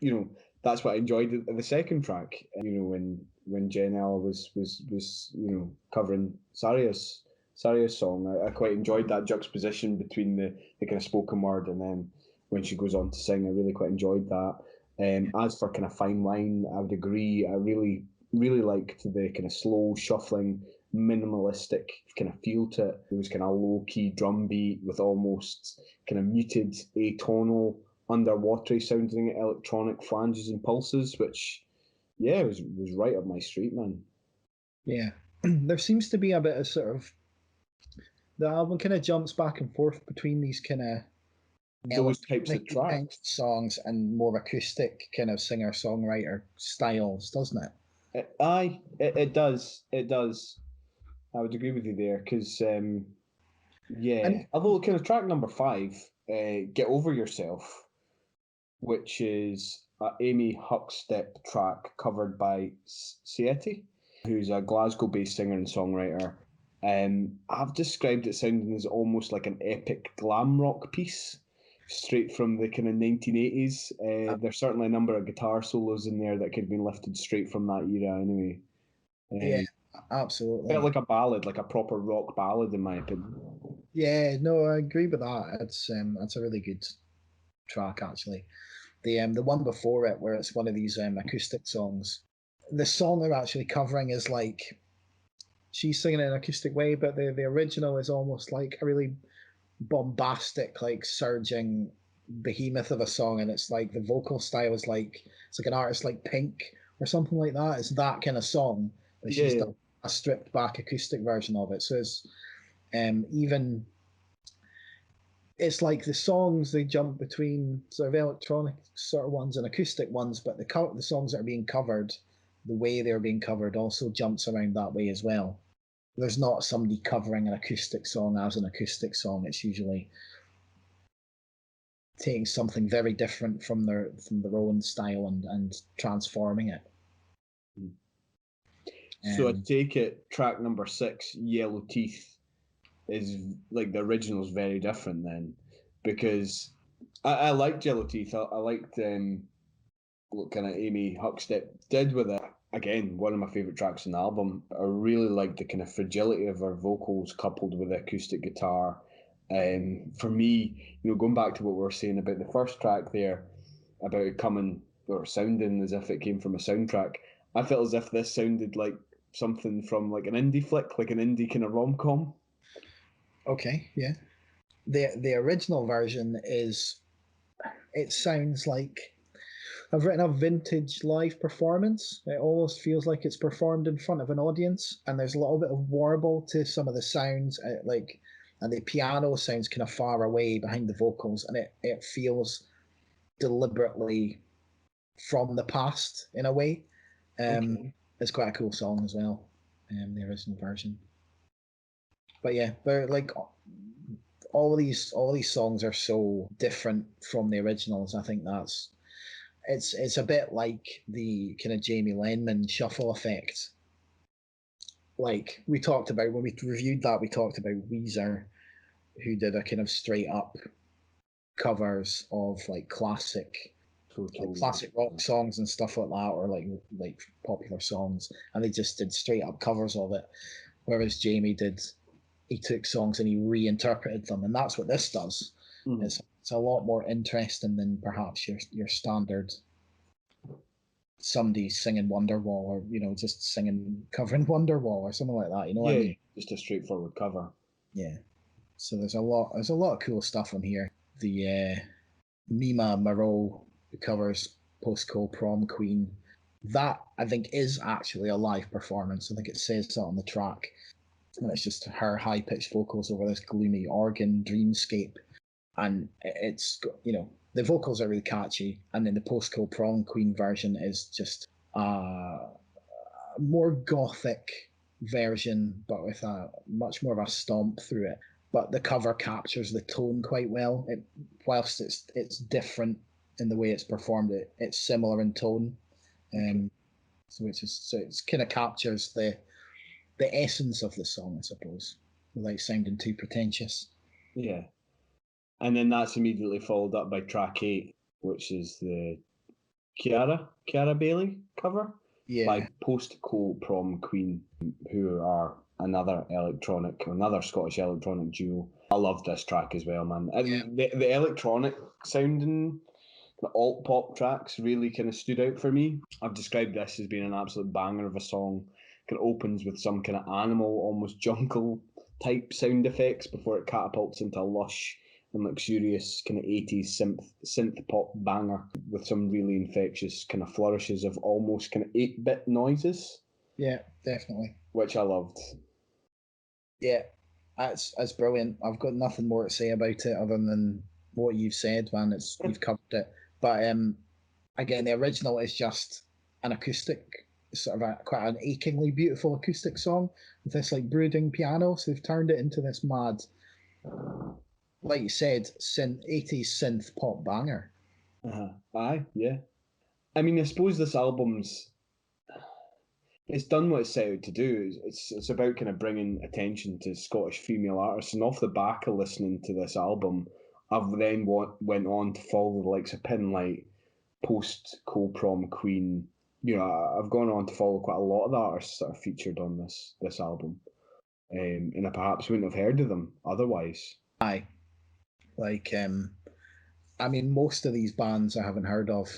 that's what I enjoyed the second track. When Jen L was covering Saria's song, I quite enjoyed that juxtaposition between the kind of spoken word and then when she goes on to sing. I really quite enjoyed that. As for kind of Fine Wine, I would agree. I really, really liked the kind of slow, shuffling, minimalistic kind of feel to it. It was kind of low-key drum beat with almost kind of muted, atonal, underwatery sounding electronic flanges and pulses, which, yeah, was right up my street, man. Yeah. There seems to be a bit of sort of, the album kind of jumps back and forth between these kind of those types of tracks, songs, and more acoustic kind of singer-songwriter styles, doesn't it? It does. I would agree with you there, because although kind of track number 5, "Get Over Yourself," which is Amy Huckstep track covered by Sieti, who's a Glasgow-based singer and songwriter. I've described it sounding as almost like an epic glam rock piece, straight from the kind of 1980s. There's certainly a number of guitar solos in there that could have been lifted straight from that era anyway. Yeah, absolutely. Felt like a ballad, like a proper rock ballad in my opinion. Yeah, no, I agree with that. It's a really good track actually. The one before it, where it's one of these acoustic songs, the song they're actually covering is like, she's singing in an acoustic way, but the original is almost like a really bombastic, like surging behemoth of a song, and it's like the vocal style is like, it's like an artist like Pink or something like that. It's that kind of song, but she's done a stripped back acoustic version of it. So it's even, it's like the songs, they jump between sort of electronic sort of ones and acoustic ones, but the songs that are being covered, the way they're being covered also jumps around that way as well. There's not somebody covering an acoustic song as an acoustic song. It's usually taking something very different from their own style and transforming it. So I take it track number 6, Yellow Teeth, is like the original is very different then, because I liked Yellow Teeth. I liked what kind of Amy Huckstep did with it. Again, one of my favourite tracks on the album. I really liked the kind of fragility of her vocals coupled with the acoustic guitar. For me, going back to what we were saying about the first track there, about it coming or sounding as if it came from a soundtrack, I felt as if this sounded like something from like an indie flick, like an indie kind of rom-com. Okay, yeah. The original version is, it sounds like I've written a vintage live performance. It almost feels like it's performed in front of an audience, and there's a little bit of warble to some of the sounds, and the piano sounds kind of far away behind the vocals, and it feels deliberately from the past in a way. Okay. It's quite a cool song as well, the original version. But yeah, they're like all of these songs are so different from the originals. I think it's a bit like the kind of Jamie Lenman shuffle effect. Like we talked about when we reviewed that, we talked about Weezer, who did a kind of straight up covers of like classic rock songs and stuff like that, or like popular songs, and they just did straight up covers of it. Whereas Jamie he took songs and he reinterpreted them, and that's what this does. Mm. It's a lot more interesting than perhaps your standard somebody singing Wonderwall, or just covering Wonderwall or something like that. You know what I mean? Just a straightforward cover. Yeah. So there's a lot of cool stuff on here. The Mima Moreau, who covers Post-Coal Prom Queen, that I think is actually a live performance. I think it says that on the track. And it's just her high-pitched vocals over this gloomy organ dreamscape. And it's, the vocals are really catchy. And then the Post-Coal Prom Queen version is just a more gothic version, but with a much more of a stomp through it. But the cover captures the tone quite well. Whilst it's different in the way it's performed, it's similar in tone. So it kind of captures the essence of the song, I suppose, without sounding too pretentious. Yeah. And then that's immediately followed up by track 8, which is the Chiara Bailey cover by Post-Coal Prom Queen, who are another Scottish electronic duo. I love this track as well, man. And the electronic sounding, the alt pop tracks really kind of stood out for me. I've described this as being an absolute banger of a song. It opens with some kind of animal, almost jungle type sound effects before it catapults into a lush and luxurious kind of 80s synth pop banger with some really infectious kind of flourishes of almost kind of 8-bit noises. Yeah, definitely. Which I loved. Yeah, that's brilliant. I've got nothing more to say about it other than what you've said, man. You've covered it. But again, the original is just an acoustic, sort of quite an achingly beautiful acoustic song with this like brooding piano. So they've turned it into this mad, like you said, 80s synth pop banger. Aye, yeah. I mean, I suppose this album's it's done what it's set out to do. It's about kind of bringing attention to Scottish female artists, and off the back of listening to this album, I've then went on to follow the likes of Pinlight, Post-Coal Prom Queen. I've gone on to follow quite a lot of the artists that are featured on this album, and I perhaps wouldn't have heard of them otherwise. Aye, like I mean, most of these bands I haven't heard of.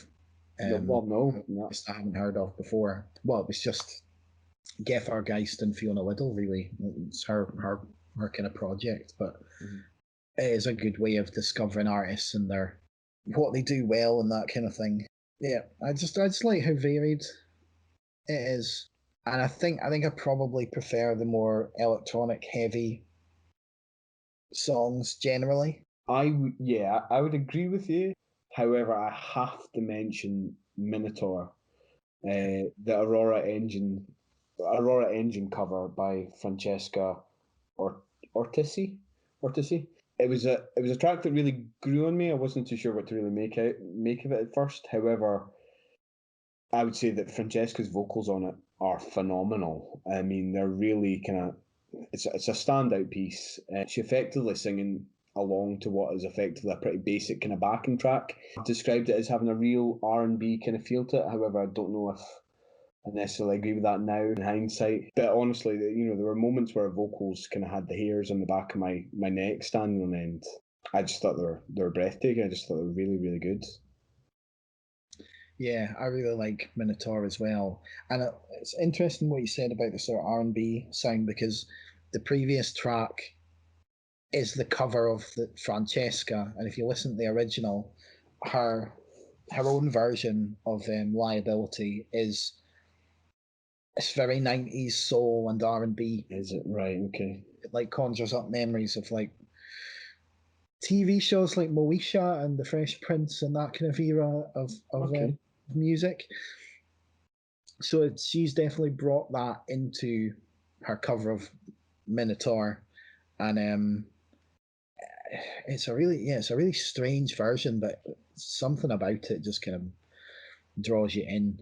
No. I haven't heard of before. Well, it was just Geist and Fiona Liddle, really. It's her kind of project, but it is a good way of discovering artists and what they do well and that kind of thing. Yeah, I just like how varied it is, and I think I probably prefer the more electronic heavy songs generally. I would agree with you. However, I have to mention Minotaur, the Aurora Engine cover by Francesca Ortisi. It was a track that really grew on me. I wasn't too sure what to really make of it at first. However, I would say that Francesca's vocals on it are phenomenal. I mean, they're really kind of it's a standout piece. She effectively singing along to what is effectively a pretty basic kind of backing track. I've described it as having a real R&B kind of feel to it. However, I don't know if I necessarily agree with that now in hindsight. But honestly, there were moments where vocals kind of had the hairs on the back of my neck standing on end. I just thought they were breathtaking. I just thought they were really, really good. Yeah, I really like Minotaur as well. And it's interesting what you said about the sort of R&B sound, because the previous track is the cover of the Francesca, and if you listen to the original, her own version of Liability it's very 90s soul and R&B. Is it? Right, okay. It like conjures up memories of like TV shows like Moesha and The Fresh Prince and that kind of era of Okay. music. So she's definitely brought that into her cover of Minotaur, and it's a really strange version, but something about it just kind of draws you in.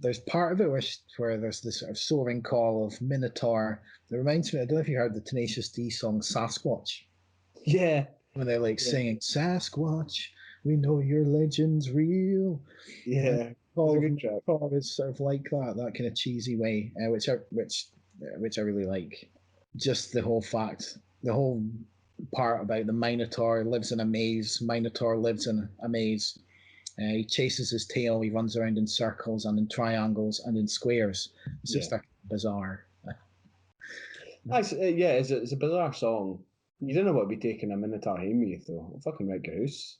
There's part of it where there's this sort of soaring call of Minotaur. It reminds me, I don't know if you heard the Tenacious D song Sasquatch, Yeah. when they're like Yeah. singing Sasquatch, we know your legend's real. Yeah. All It's a of good track. Minotaur is sort of like that kind of cheesy way, which I really like. Just the whole part about the Minotaur lives in a maze. Minotaur lives in a maze. He chases his tail. He runs around in circles and in triangles and in squares. It's just bizarre. It's a bizarre song. You don't know what would be taking a Minotaur home with you, though. I'll fucking wreck your house.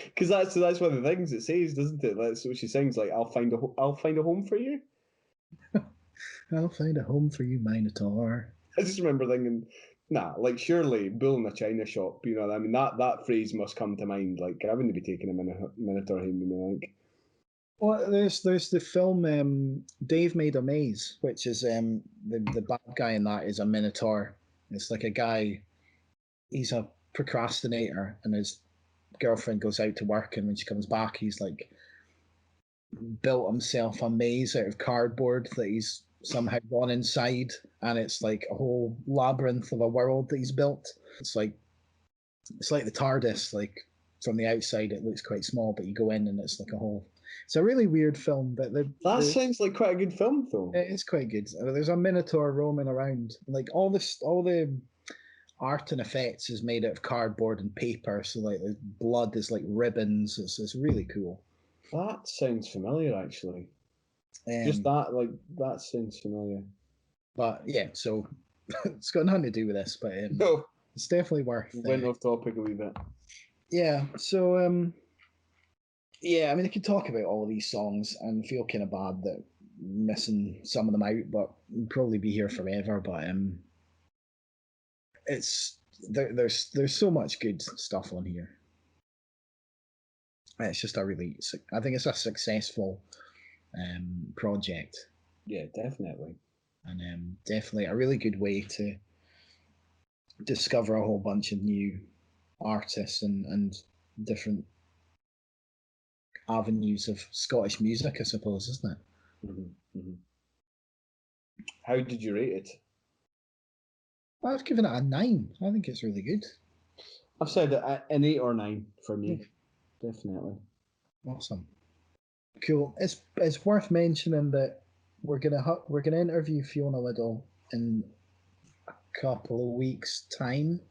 Because that's one of the things it says, doesn't it? That's what she sings, like, I'll find a home for you. I'll find a home for you, Minotaur. I just remember thinking, nah, like, surely bull in a china shop, you know, I mean, that phrase must come to mind. Like, I wouldn't be taking a Minotaur home with me, like. Well, there's the film Dave Made a Maze, which is the bad guy in that is a Minotaur. It's like a guy, he's a procrastinator, and his girlfriend goes out to work, and when she comes back, he's like built himself a maze out of cardboard that he's somehow gone inside, and it's like a whole labyrinth of a world that he's built. It's like the TARDIS. Like from the outside, it looks quite small, but you go in, and it's like a whole. It's a really weird film, but That sounds like quite a good film. It is quite good. There's a Minotaur roaming around. Like all the art and effects is made out of cardboard and paper. So like the blood is like ribbons. It's really cool. That sounds familiar, actually. Just that sounds familiar. But yeah, so it's got nothing to do with this, but No, it's definitely worth. Went off topic a wee bit. Yeah. So yeah, I mean, I could talk about all of these songs and feel kind of bad that missing some of them out, but we'll probably be here forever. But there's so much good stuff on here. It's just I think it's a successful project. Yeah, definitely. And definitely a really good way to discover a whole bunch of new artists and different avenues of Scottish music, I suppose, isn't it? Mm-hmm, mm-hmm. How did you rate it? I've given it a 9. I think it's really good. I've said an 8 or 9 for me. Definitely. Awesome. Cool. It's worth mentioning that we're gonna interview Fiona Liddle in a couple of weeks' time,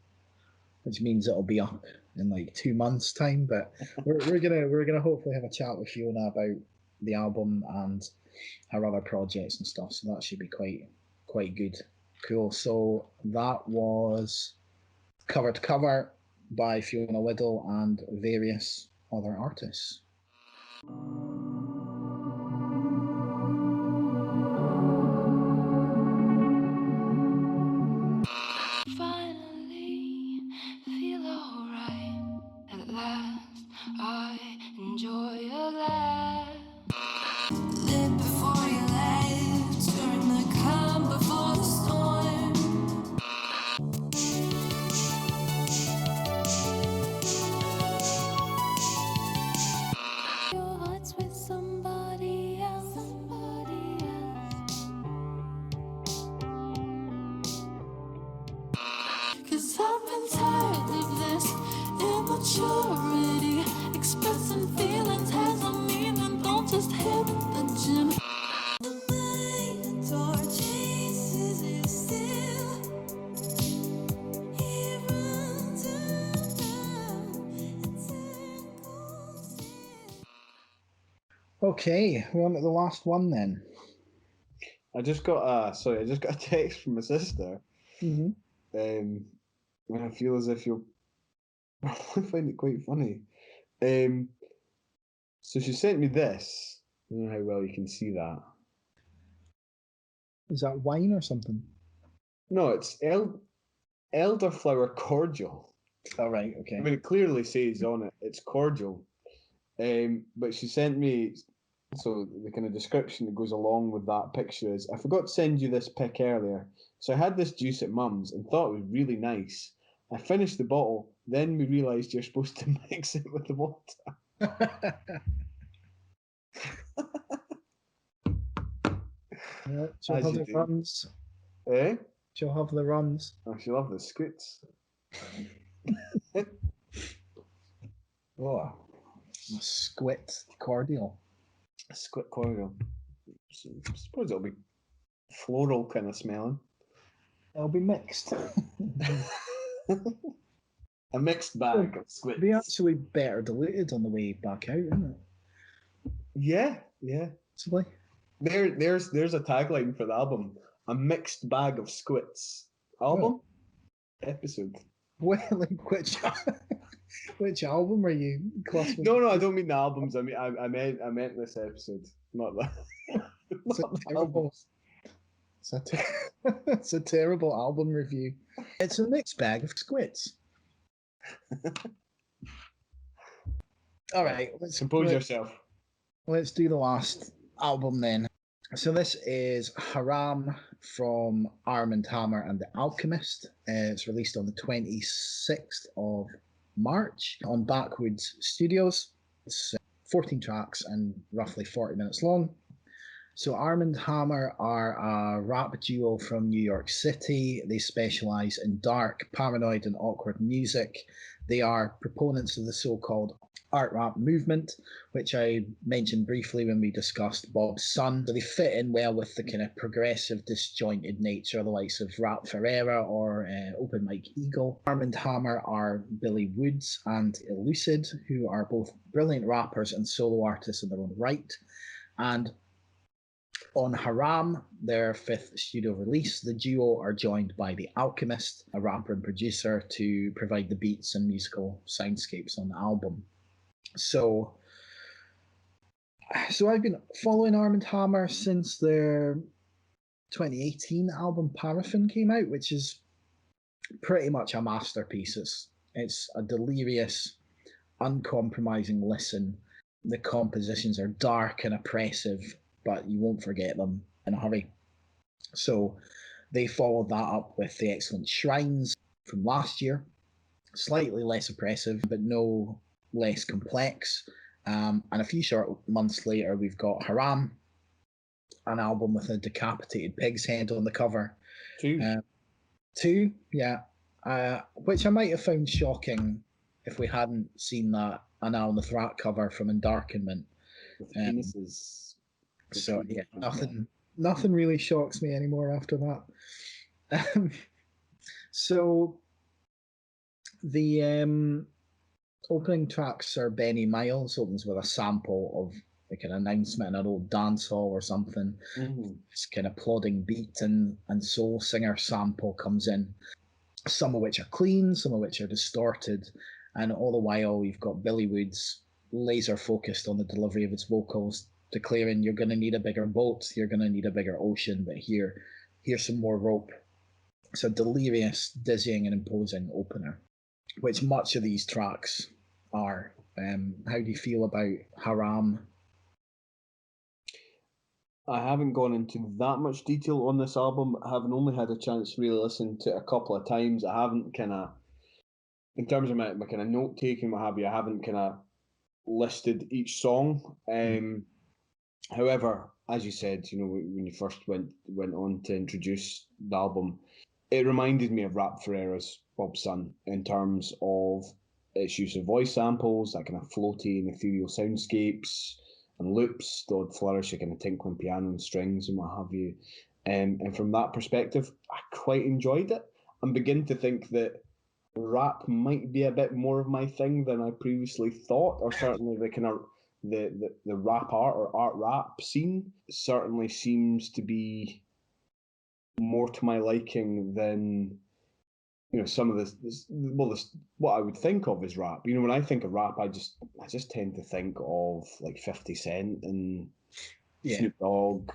which means it'll be up in like 2 months' time. But we're gonna hopefully have a chat with Fiona about the album and her other projects and stuff. So that should be quite good. Cool. So that was Cover to Cover by Fiona Liddle and various other artists. Finally, feel alright. At last, I enjoy a glass. Lit before you left, stirring the calm before the storm. Your heart's with somebody else. Cause I've been tired of this immaturity. Expressing feelings has a meaning, don't just hit the gym. The door chases you still. He runs around and circles still. Okay, we're on to the last one then. I just got a text from my sister. Mm-hmm. And I feel as if you'll probably find it quite funny. So she sent me this. I don't know how well you can see that. Is that wine or something? No, it's elderflower cordial. All right, okay. I mean, it clearly says on it, it's cordial. But she sent me, so the kind of description that goes along with that picture is, I forgot to send you this pic earlier. So I had this juice at Mum's and thought it was really nice. I finished the bottle, then we realised you're supposed to mix it with the water. She'll As have you the do. runs. Eh? She'll have the runs. Oh, she loved the scoots. Oh, squit cordial. Squit cordial. So, I suppose it'll be floral kind of smelling. It'll be mixed. A mixed bag of squits. It'll be actually better diluted on the way back out, isn't it? Yeah. Possibly. There's a tagline for the album. A mixed bag of squits. Album? Episode. Well, like which album are you classifying? No, I don't mean the albums. I mean I meant this episode. Not that. It's a terrible. It's a terrible album review. It's a mixed bag of squits. All right, Compose yourself. Let's do the last album then. So this is Haram from Arm & Hammer and the Alchemist. It's released on the 26th of March on Backwoods Studios. It's 14 tracks and roughly 40 minutes long. So Arm & Hammer are a rap duo from New York City. They specialise in dark, paranoid and awkward music. They are proponents of the so-called art rap movement, which I mentioned briefly when we discussed Bob's Son. So they fit in well with the kind of progressive, disjointed nature of the likes of Rap Ferreira or Open Mike Eagle. Arm & Hammer are Billy Woods and Elucid, who are both brilliant rappers and solo artists in their own right. And on Haram, their fifth studio release, the duo are joined by the Alchemist, a rapper and producer, to provide the beats and musical soundscapes on the album. So I've been following Arm & Hammer since their 2018 album Paraffin came out, which is pretty much a masterpiece. It's a delirious, uncompromising listen. The compositions are dark and oppressive, but you won't forget them in a hurry. So they followed that up with the excellent Shrines from last year. Slightly less oppressive, but no less complex. And a few short months later, we've got Haram, an album with a decapitated pig's head on the cover. Two, yeah. Which I might have found shocking if we hadn't seen that Anal Nathrat cover from Endarkenment. So yeah, nothing really shocks me anymore after that. So the opening tracks are Benny Miles, opens with a sample of like an announcement in an old dance hall or something. Mm-hmm. This kind of plodding beat and soul singer sample comes in, some of which are clean, some of which are distorted, and all the while we've got Billy Woods laser focused on the delivery of his vocals, declaring you're going to need a bigger boat, you're going to need a bigger ocean, but here's some more rope. It's a delirious, dizzying and imposing opener, which much of these tracks are. How do you feel about Haram? I haven't gone into that much detail on this album, having only had a chance to really listen to it a couple of times. I haven't kind of, in terms of my kind of note taking, what have you, I haven't kind of listed each song. However, as you said, you know, when you first went on to introduce the album, it reminded me of Rap Ferreira's Bob's Son in terms of its use of voice samples, that kind of floaty and ethereal soundscapes and loops, the odd flourish of kind of tinkling piano and strings and what have you. And from that perspective, I quite enjoyed it. I'm beginning to think that rap might be a bit more of my thing than I previously thought, or certainly the kind of the rap art or art rap scene certainly seems to be more to my liking than, you know, some of this what I would think of as rap. You know, when I think of rap, I just tend to think of like 50 Cent and Snoop Dogg,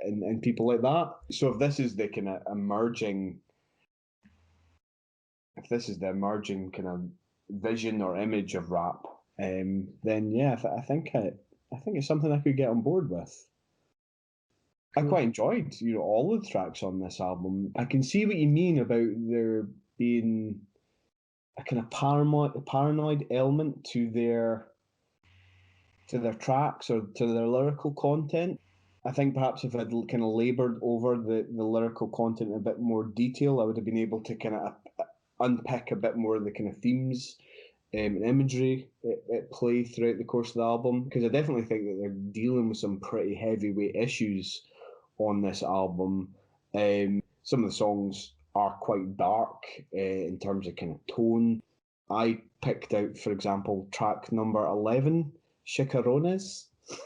and people like that. So if this is the kind of emerging kind of vision or image of rap, then yeah, I think it's something I could get on board with. I quite enjoyed, all of the tracks on this album. I can see what you mean about there being a kind of paranoid element to their tracks or to their lyrical content. I think perhaps if I'd kind of laboured over the lyrical content in a bit more detail, I would have been able to kind of unpick a bit more of the kind of themes and imagery at play throughout the course of the album, because I definitely think that they're dealing with some pretty heavyweight issues on this album. Some of the songs are quite dark in terms of kind of tone. I picked out, for example, track number 11, Chicarones. I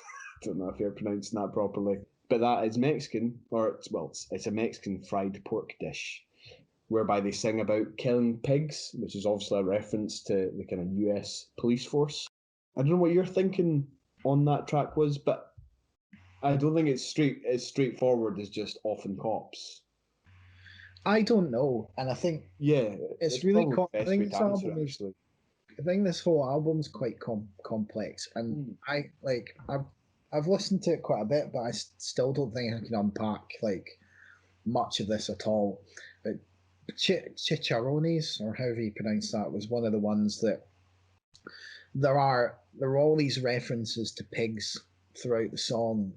don't know if you're pronouncing that properly, but that is Mexican, or it's a Mexican fried pork dish, whereby they sing about killing pigs, which is obviously a reference to the kind of US police force. I don't know what your thinking on that track was, but I don't think it's straightforward as just Often Cops. I don't know, and I think it's really. I think this album is. I think this whole album's quite complex, and I've listened to it quite a bit, but I still don't think I can unpack much of this at all. But Chicharrones, or however you pronounce that, was one of the ones that there are all these references to pigs throughout the song,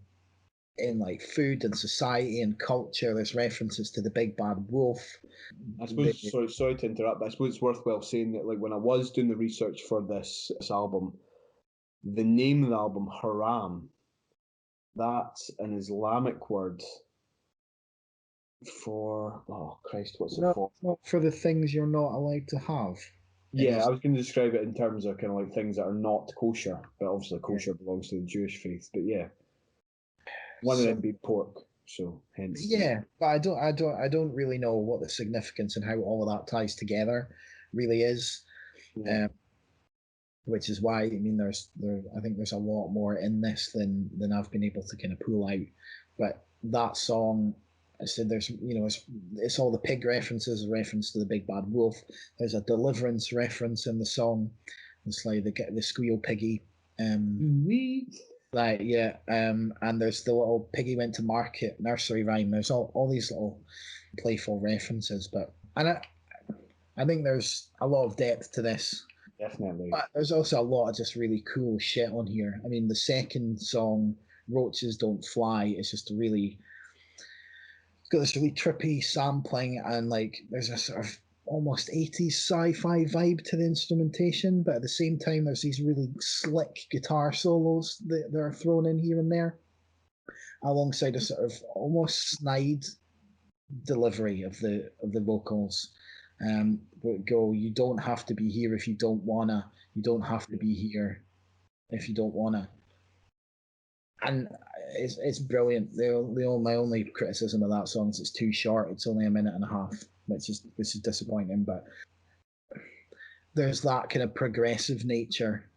in food and society and culture. There's references to the big bad wolf. I suppose, sorry to interrupt, but I suppose it's worthwhile saying that when I was doing the research for this album, the name of the album, Haram, that's an Islamic word for, oh Christ, what's it for? Not for the things you're not allowed to have. Yeah, I was going to describe it in terms of kind of things that are not kosher, but obviously kosher belongs to the Jewish faith. But yeah, one of them being pork, so hence. Yeah, but I don't really know what the significance and how all of that ties together really is. Yeah. Which is why I think there's a lot more in this than I've been able to kind of pull out. But that song, I said, there's it's all the pig references, a reference to the big bad wolf. There's a deliverance reference in the song. It's like the squeal piggy. And there's the little piggy went to market nursery rhyme. There's all these little playful references, I think there's a lot of depth to this. Definitely. But there's also a lot of just really cool shit on here. I mean, the second song, Roaches Don't Fly, is just it's got this really trippy sampling, and there's a sort of almost 80s sci-fi vibe to the instrumentation, but at the same time there's these really slick guitar solos that are thrown in here and there, alongside a sort of almost snide delivery of the vocals. Go, you don't have to be here if you don't wanna, you don't have to be here if you don't wanna. And it's brilliant. My only criticism of that song is it's too short. It's only a minute and a half, which is disappointing. But there's that kind of progressive nature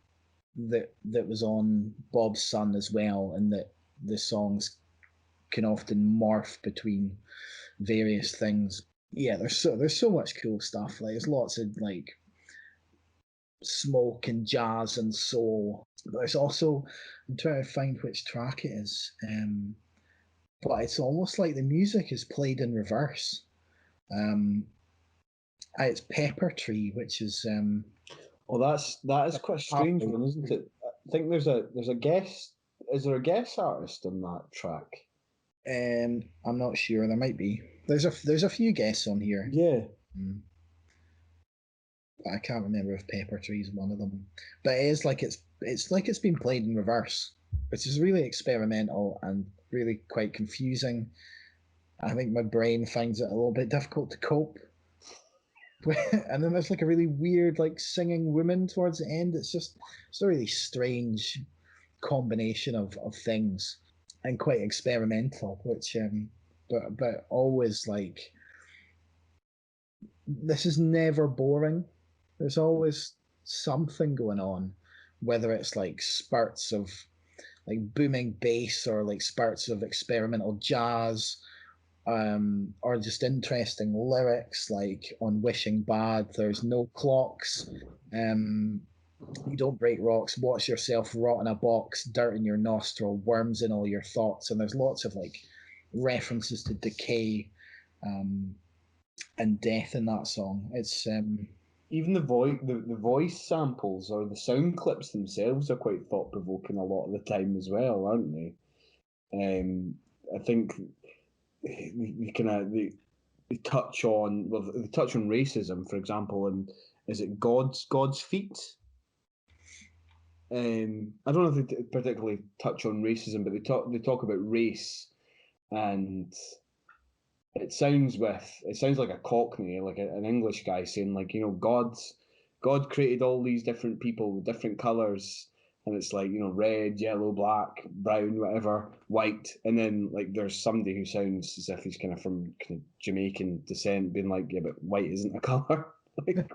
that was on Bob's Son as well, and that the songs can often morph between various things. Yeah, there's so much cool stuff. There's lots of smoke and jazz and soul. But there's also, I'm trying to find which track it is, but it's almost like the music is played in reverse. It's Pepper Tree, which is that is quite a strange one, isn't it? I think there's a guest. Is there a guest artist on that track? I'm not sure. There might be. There's a few guests on here. Yeah. But I can't remember if Pepper Tree is one of them. But it is it's been played in reverse, which is really experimental and really quite confusing. I think my brain finds it a little bit difficult to cope. And then there's a really weird singing woman towards the end. It's a really strange combination of things, and quite experimental, which but always this is never boring. There's always something going on, whether it's spurts of like booming bass or like spurts of experimental jazz, or just interesting lyrics like on Wishing Bad, there's no clocks, you don't break rocks, watch yourself rot in a box, dirt in your nostril, worms in all your thoughts. And there's lots of like references to decay and death in that song. It's even the voice samples or the sound clips themselves are quite thought provoking a lot of the time as well, aren't they? I think they touch on racism, for example, and is it God's feet? I don't know if they particularly touch on racism, but they talk about race, and it sounds like a Cockney, like an English guy saying, like, God created all these different people with different colours, and it's like, red, yellow, black, brown, whatever, white, and then like there's somebody who sounds as if he's kind of Jamaican descent, being like, yeah, but white isn't a colour, like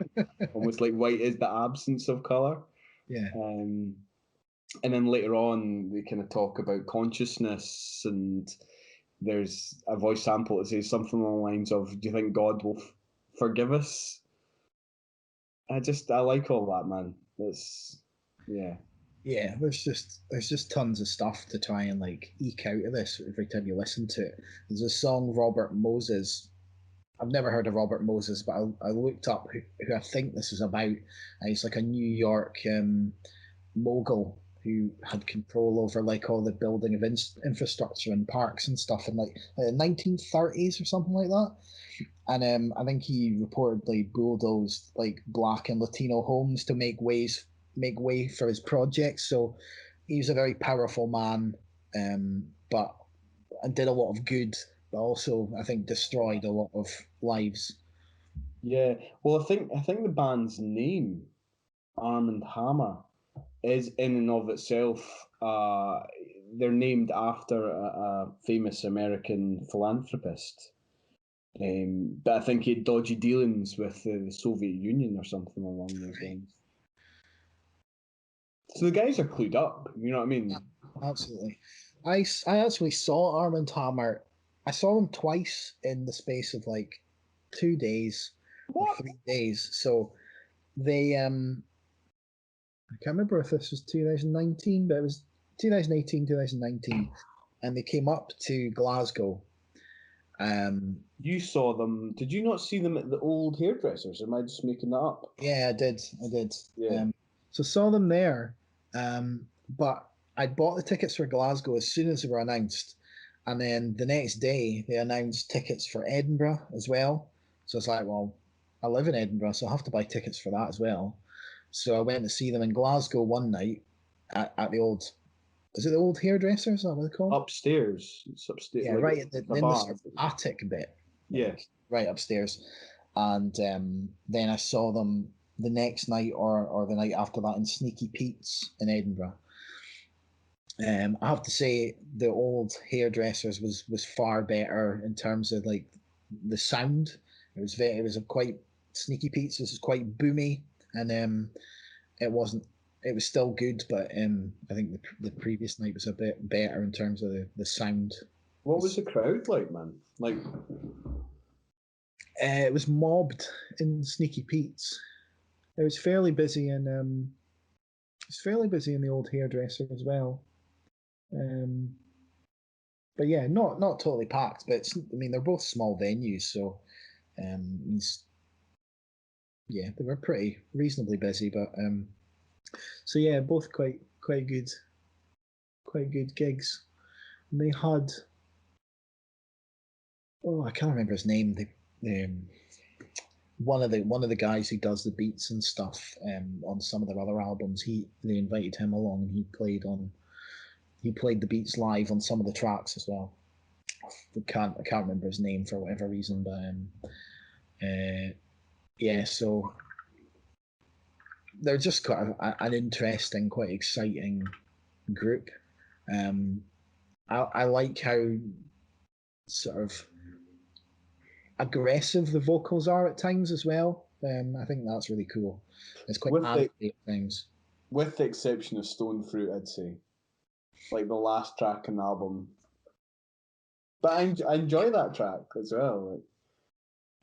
almost like white is the absence of colour. Yeah. And then later on, they kind of talk about consciousness, and there's a voice sample that says something along the lines of, "Do you think God will forgive us?" I like all that, man. Yeah, there's just tons of stuff to try and like eke out of this every time you listen to it. There's a song, Robert Moses. I've never heard of Robert Moses, but I looked up who I think this is about. And he's like a New York mogul who had control over like all the building of infrastructure and parks and stuff in like the 1930s or something like that. And I think he reportedly bulldozed like black and Latino homes to make way for his projects. So he was a very powerful man, but and did a lot of good, but also I think destroyed a lot of lives. Yeah. Well, I think the band's name, Arm and Hammer, is in and of itself. They're named after a famous American philanthropist. But I think he had dodgy dealings with the Soviet Union or something along those lines. So the guys are clued up, you know what I mean? Yeah, absolutely. I actually saw Arm and Hammer. I saw them twice in the space of like 2 days or 3 days. So they I can't remember if this was 2019, but it was 2018, 2019, and they came up to Glasgow. You saw them. Did you not see them at the old hairdressers? Am I just making that up? Yeah, I did. Yeah. So saw them there, but I bought the tickets for Glasgow as soon as they were announced, and then the next day they announced tickets for Edinburgh as well. So it's like, well, I live in Edinburgh, so I have to buy tickets for that as well. So I went to see them in Glasgow one night at the old. Is it the old hairdresser? Is that what they're called? Upstairs. It's upstairs. Yeah, like right in the the bar. sort of attic bit. Yeah. Right upstairs. And then I saw them the next night or the night after that in Sneaky Pete's in Edinburgh. I have to say the old hairdressers was far better in terms of like the sound. It was a quite Sneaky Pete's was quite boomy, and it was still good, but I think the previous night was a bit better in terms of the sound. What was the crowd like, man? Like, it was mobbed in Sneaky Pete's. It was fairly busy, and the old hairdresser as well. But yeah, not totally packed. But they're both small venues, so yeah, they were pretty reasonably busy. But so yeah, both quite good gigs. And they had, I can't remember his name. One of the guys who does the beats and stuff on some of their other albums. They invited him along, and he played the beats live on some of the tracks as well. I can't remember his name for whatever reason, but yeah. So they're just quite an interesting, quite exciting group. I like how sort of aggressive the vocals are at times as well. I think that's really cool. It's quite animated at times. With the exception of Stone Fruit, I'd say. like the last track on the album. But I enjoy that track as well.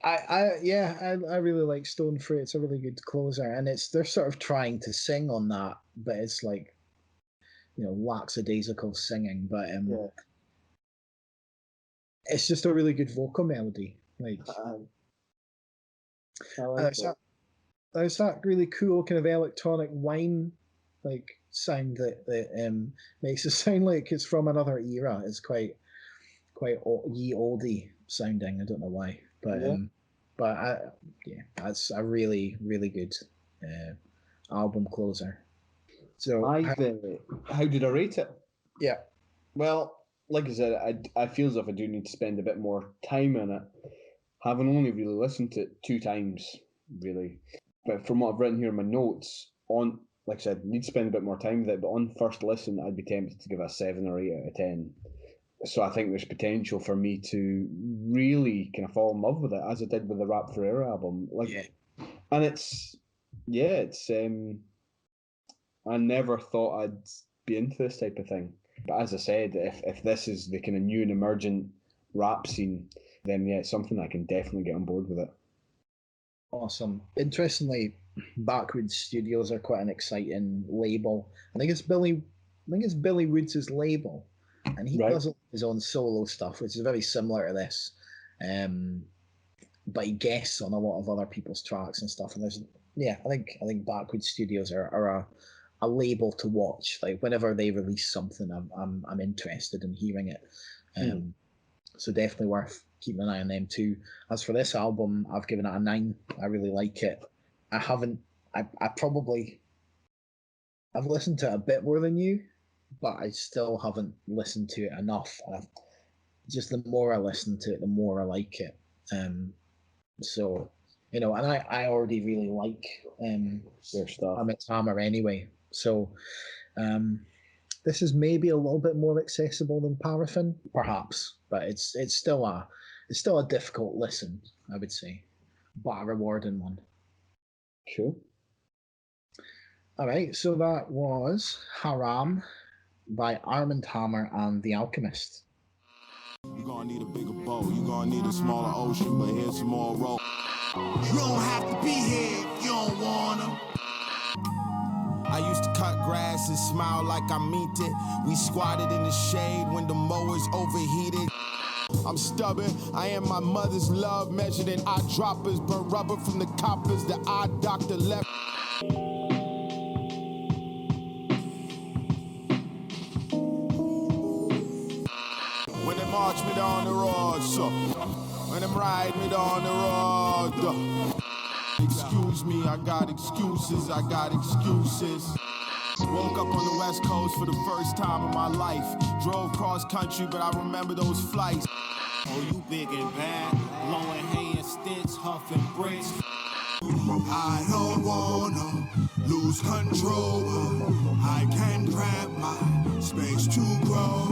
Like. I really like Stone Fruit. It's a really good closer, and they're sort of trying to sing on that, but it's like, lackadaisical singing. But it's just a really good vocal melody. Like, I like there's that really cool kind of electronic whine like sound that makes it sound like it's from another era. It's quite ye oldie sounding. I don't know why, but that's a really really good album closer. So how did I rate it? Yeah. Well, like I said, I feel as if I do need to spend a bit more time on it. Having only really listened to it 2 times, really. But from what I've written here in my notes, like I said, need to spend a bit more time with it. But on first listen, I'd be tempted to give it a 7 or 8 out of 10. So I think there's potential for me to really kind of fall in love with it, as I did with the Rap Forever album. And it's I never thought I'd be into this type of thing. But as I said, if this is the kind of new and emergent rap scene, then it's something I can definitely get on board with it. Awesome. Interestingly, Backwoods Studios are quite an exciting label. I think it's Billy Woods' label, and he does his own solo stuff, which is very similar to this. But he guests on a lot of other people's tracks and stuff. And I think Backwoods Studios are a label to watch. Like whenever they release something, I'm interested in hearing it. So definitely worth keeping an eye on them too. As for this album, I've given it a 9. I really like it. I've listened to it a bit more than you, but I still haven't listened to it enough. Just the more I listen to it, the more I like it. So, and I already really like their stuff. Hammer anyway. So, this is maybe a little bit more accessible than Paraffin, perhaps, but it's still a difficult listen, I would say, but a rewarding one. Sure. All right, so that was Haram by Armand Hammer and The Alchemist. You're gonna need a bigger boat, you're gonna need a smaller ocean, but here's some more rope. You don't have to be here if you don't wanna. I used to cut grass and smile like I meant it. We squatted in the shade when the mowers overheated. I'm stubborn, I am my mother's love, measured in eyedroppers, burnt rubber from the coppers, the eye doctor left. When they march me down the road, so when them ride me down the road, excuse me, I got excuses. Woke up on the West Coast for the first time in my life. Drove cross country, but I remember those flights. Oh, you big and bad, blowing hay and sticks, huffing bricks. I don't wanna lose control. I can grab my space to grow.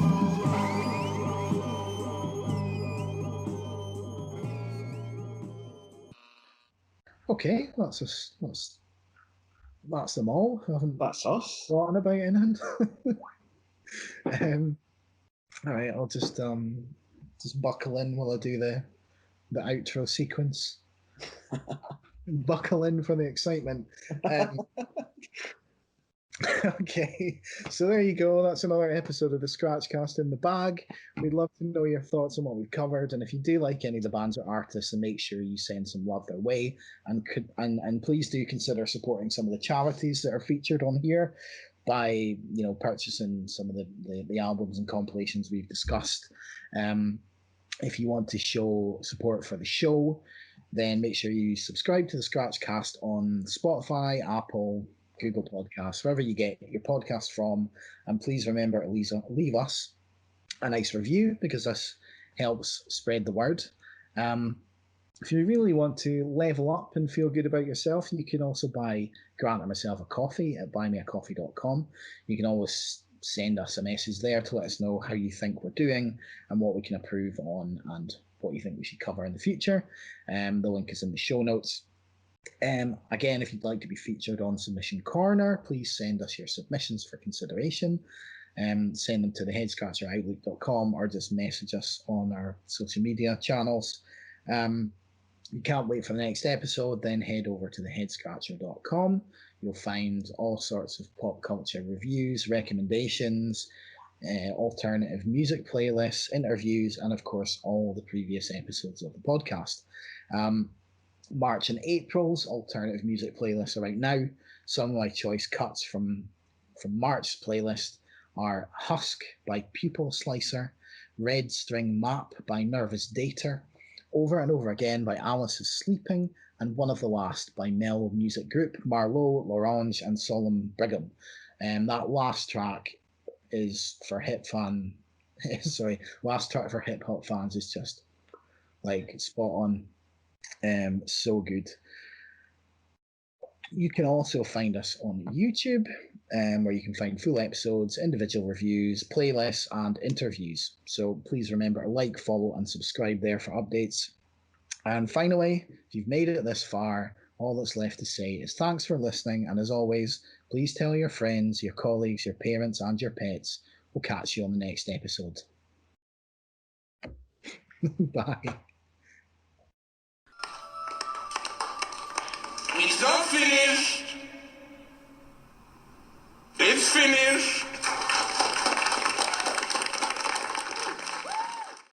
Okay, that's them all. That's us. Thought about anything. All right, I'll just buckle in while I do the outro sequence. Buckle in for the excitement. Okay, so there you go. That's another episode of the Scratchcast in the bag. We'd love to know your thoughts on what we've covered, and if you do like any of the bands or artists, then make sure you send some love their way, and please do consider supporting some of the charities that are featured on here by purchasing some of the albums and compilations we've discussed. If you want to show support for the show, then make sure you subscribe to the Scratchcast on Spotify, Apple, Google Podcasts, wherever you get your podcast from. And please remember to leave us a nice review, because this helps spread the word. If you really want to level up and feel good about yourself, you can also buy Grant and myself a coffee at buymeacoffee.com. You can always send us a message there to let us know how you think we're doing and what we can improve on and what you think we should cover in the future. The link is in the show notes. Again, if you'd like to be featured on Submission Corner, please send us your submissions for consideration. send them to theheadscratcher@outlook.com or just message us on our social media channels. You can't wait for the next episode, then head over to theheadscratcher.com. You'll find all sorts of pop culture reviews, recommendations, alternative music playlists, interviews, and of course all the previous episodes of the podcast. March and April's alternative music playlists are out now. Some of my choice cuts from March's playlist are Husk by Pupil Slicer, Red String Map by Nervous Dater, Over and Over Again by Alice is Sleeping, and One of the Last by Mellow Music Group, Marlowe, L'Orange, and Solemn Brigham. That last track is for hip hop fans is just like spot on. So good. You can also find us on YouTube, where you can find full episodes, individual reviews, playlists, and interviews. So please remember to like, follow, and subscribe there for updates. And finally, if you've made it this far, all that's left to say is thanks for listening, and as always, please tell your friends, your colleagues, your parents, and your pets. We'll catch you on the next episode. Bye. It's not finished. It's finished.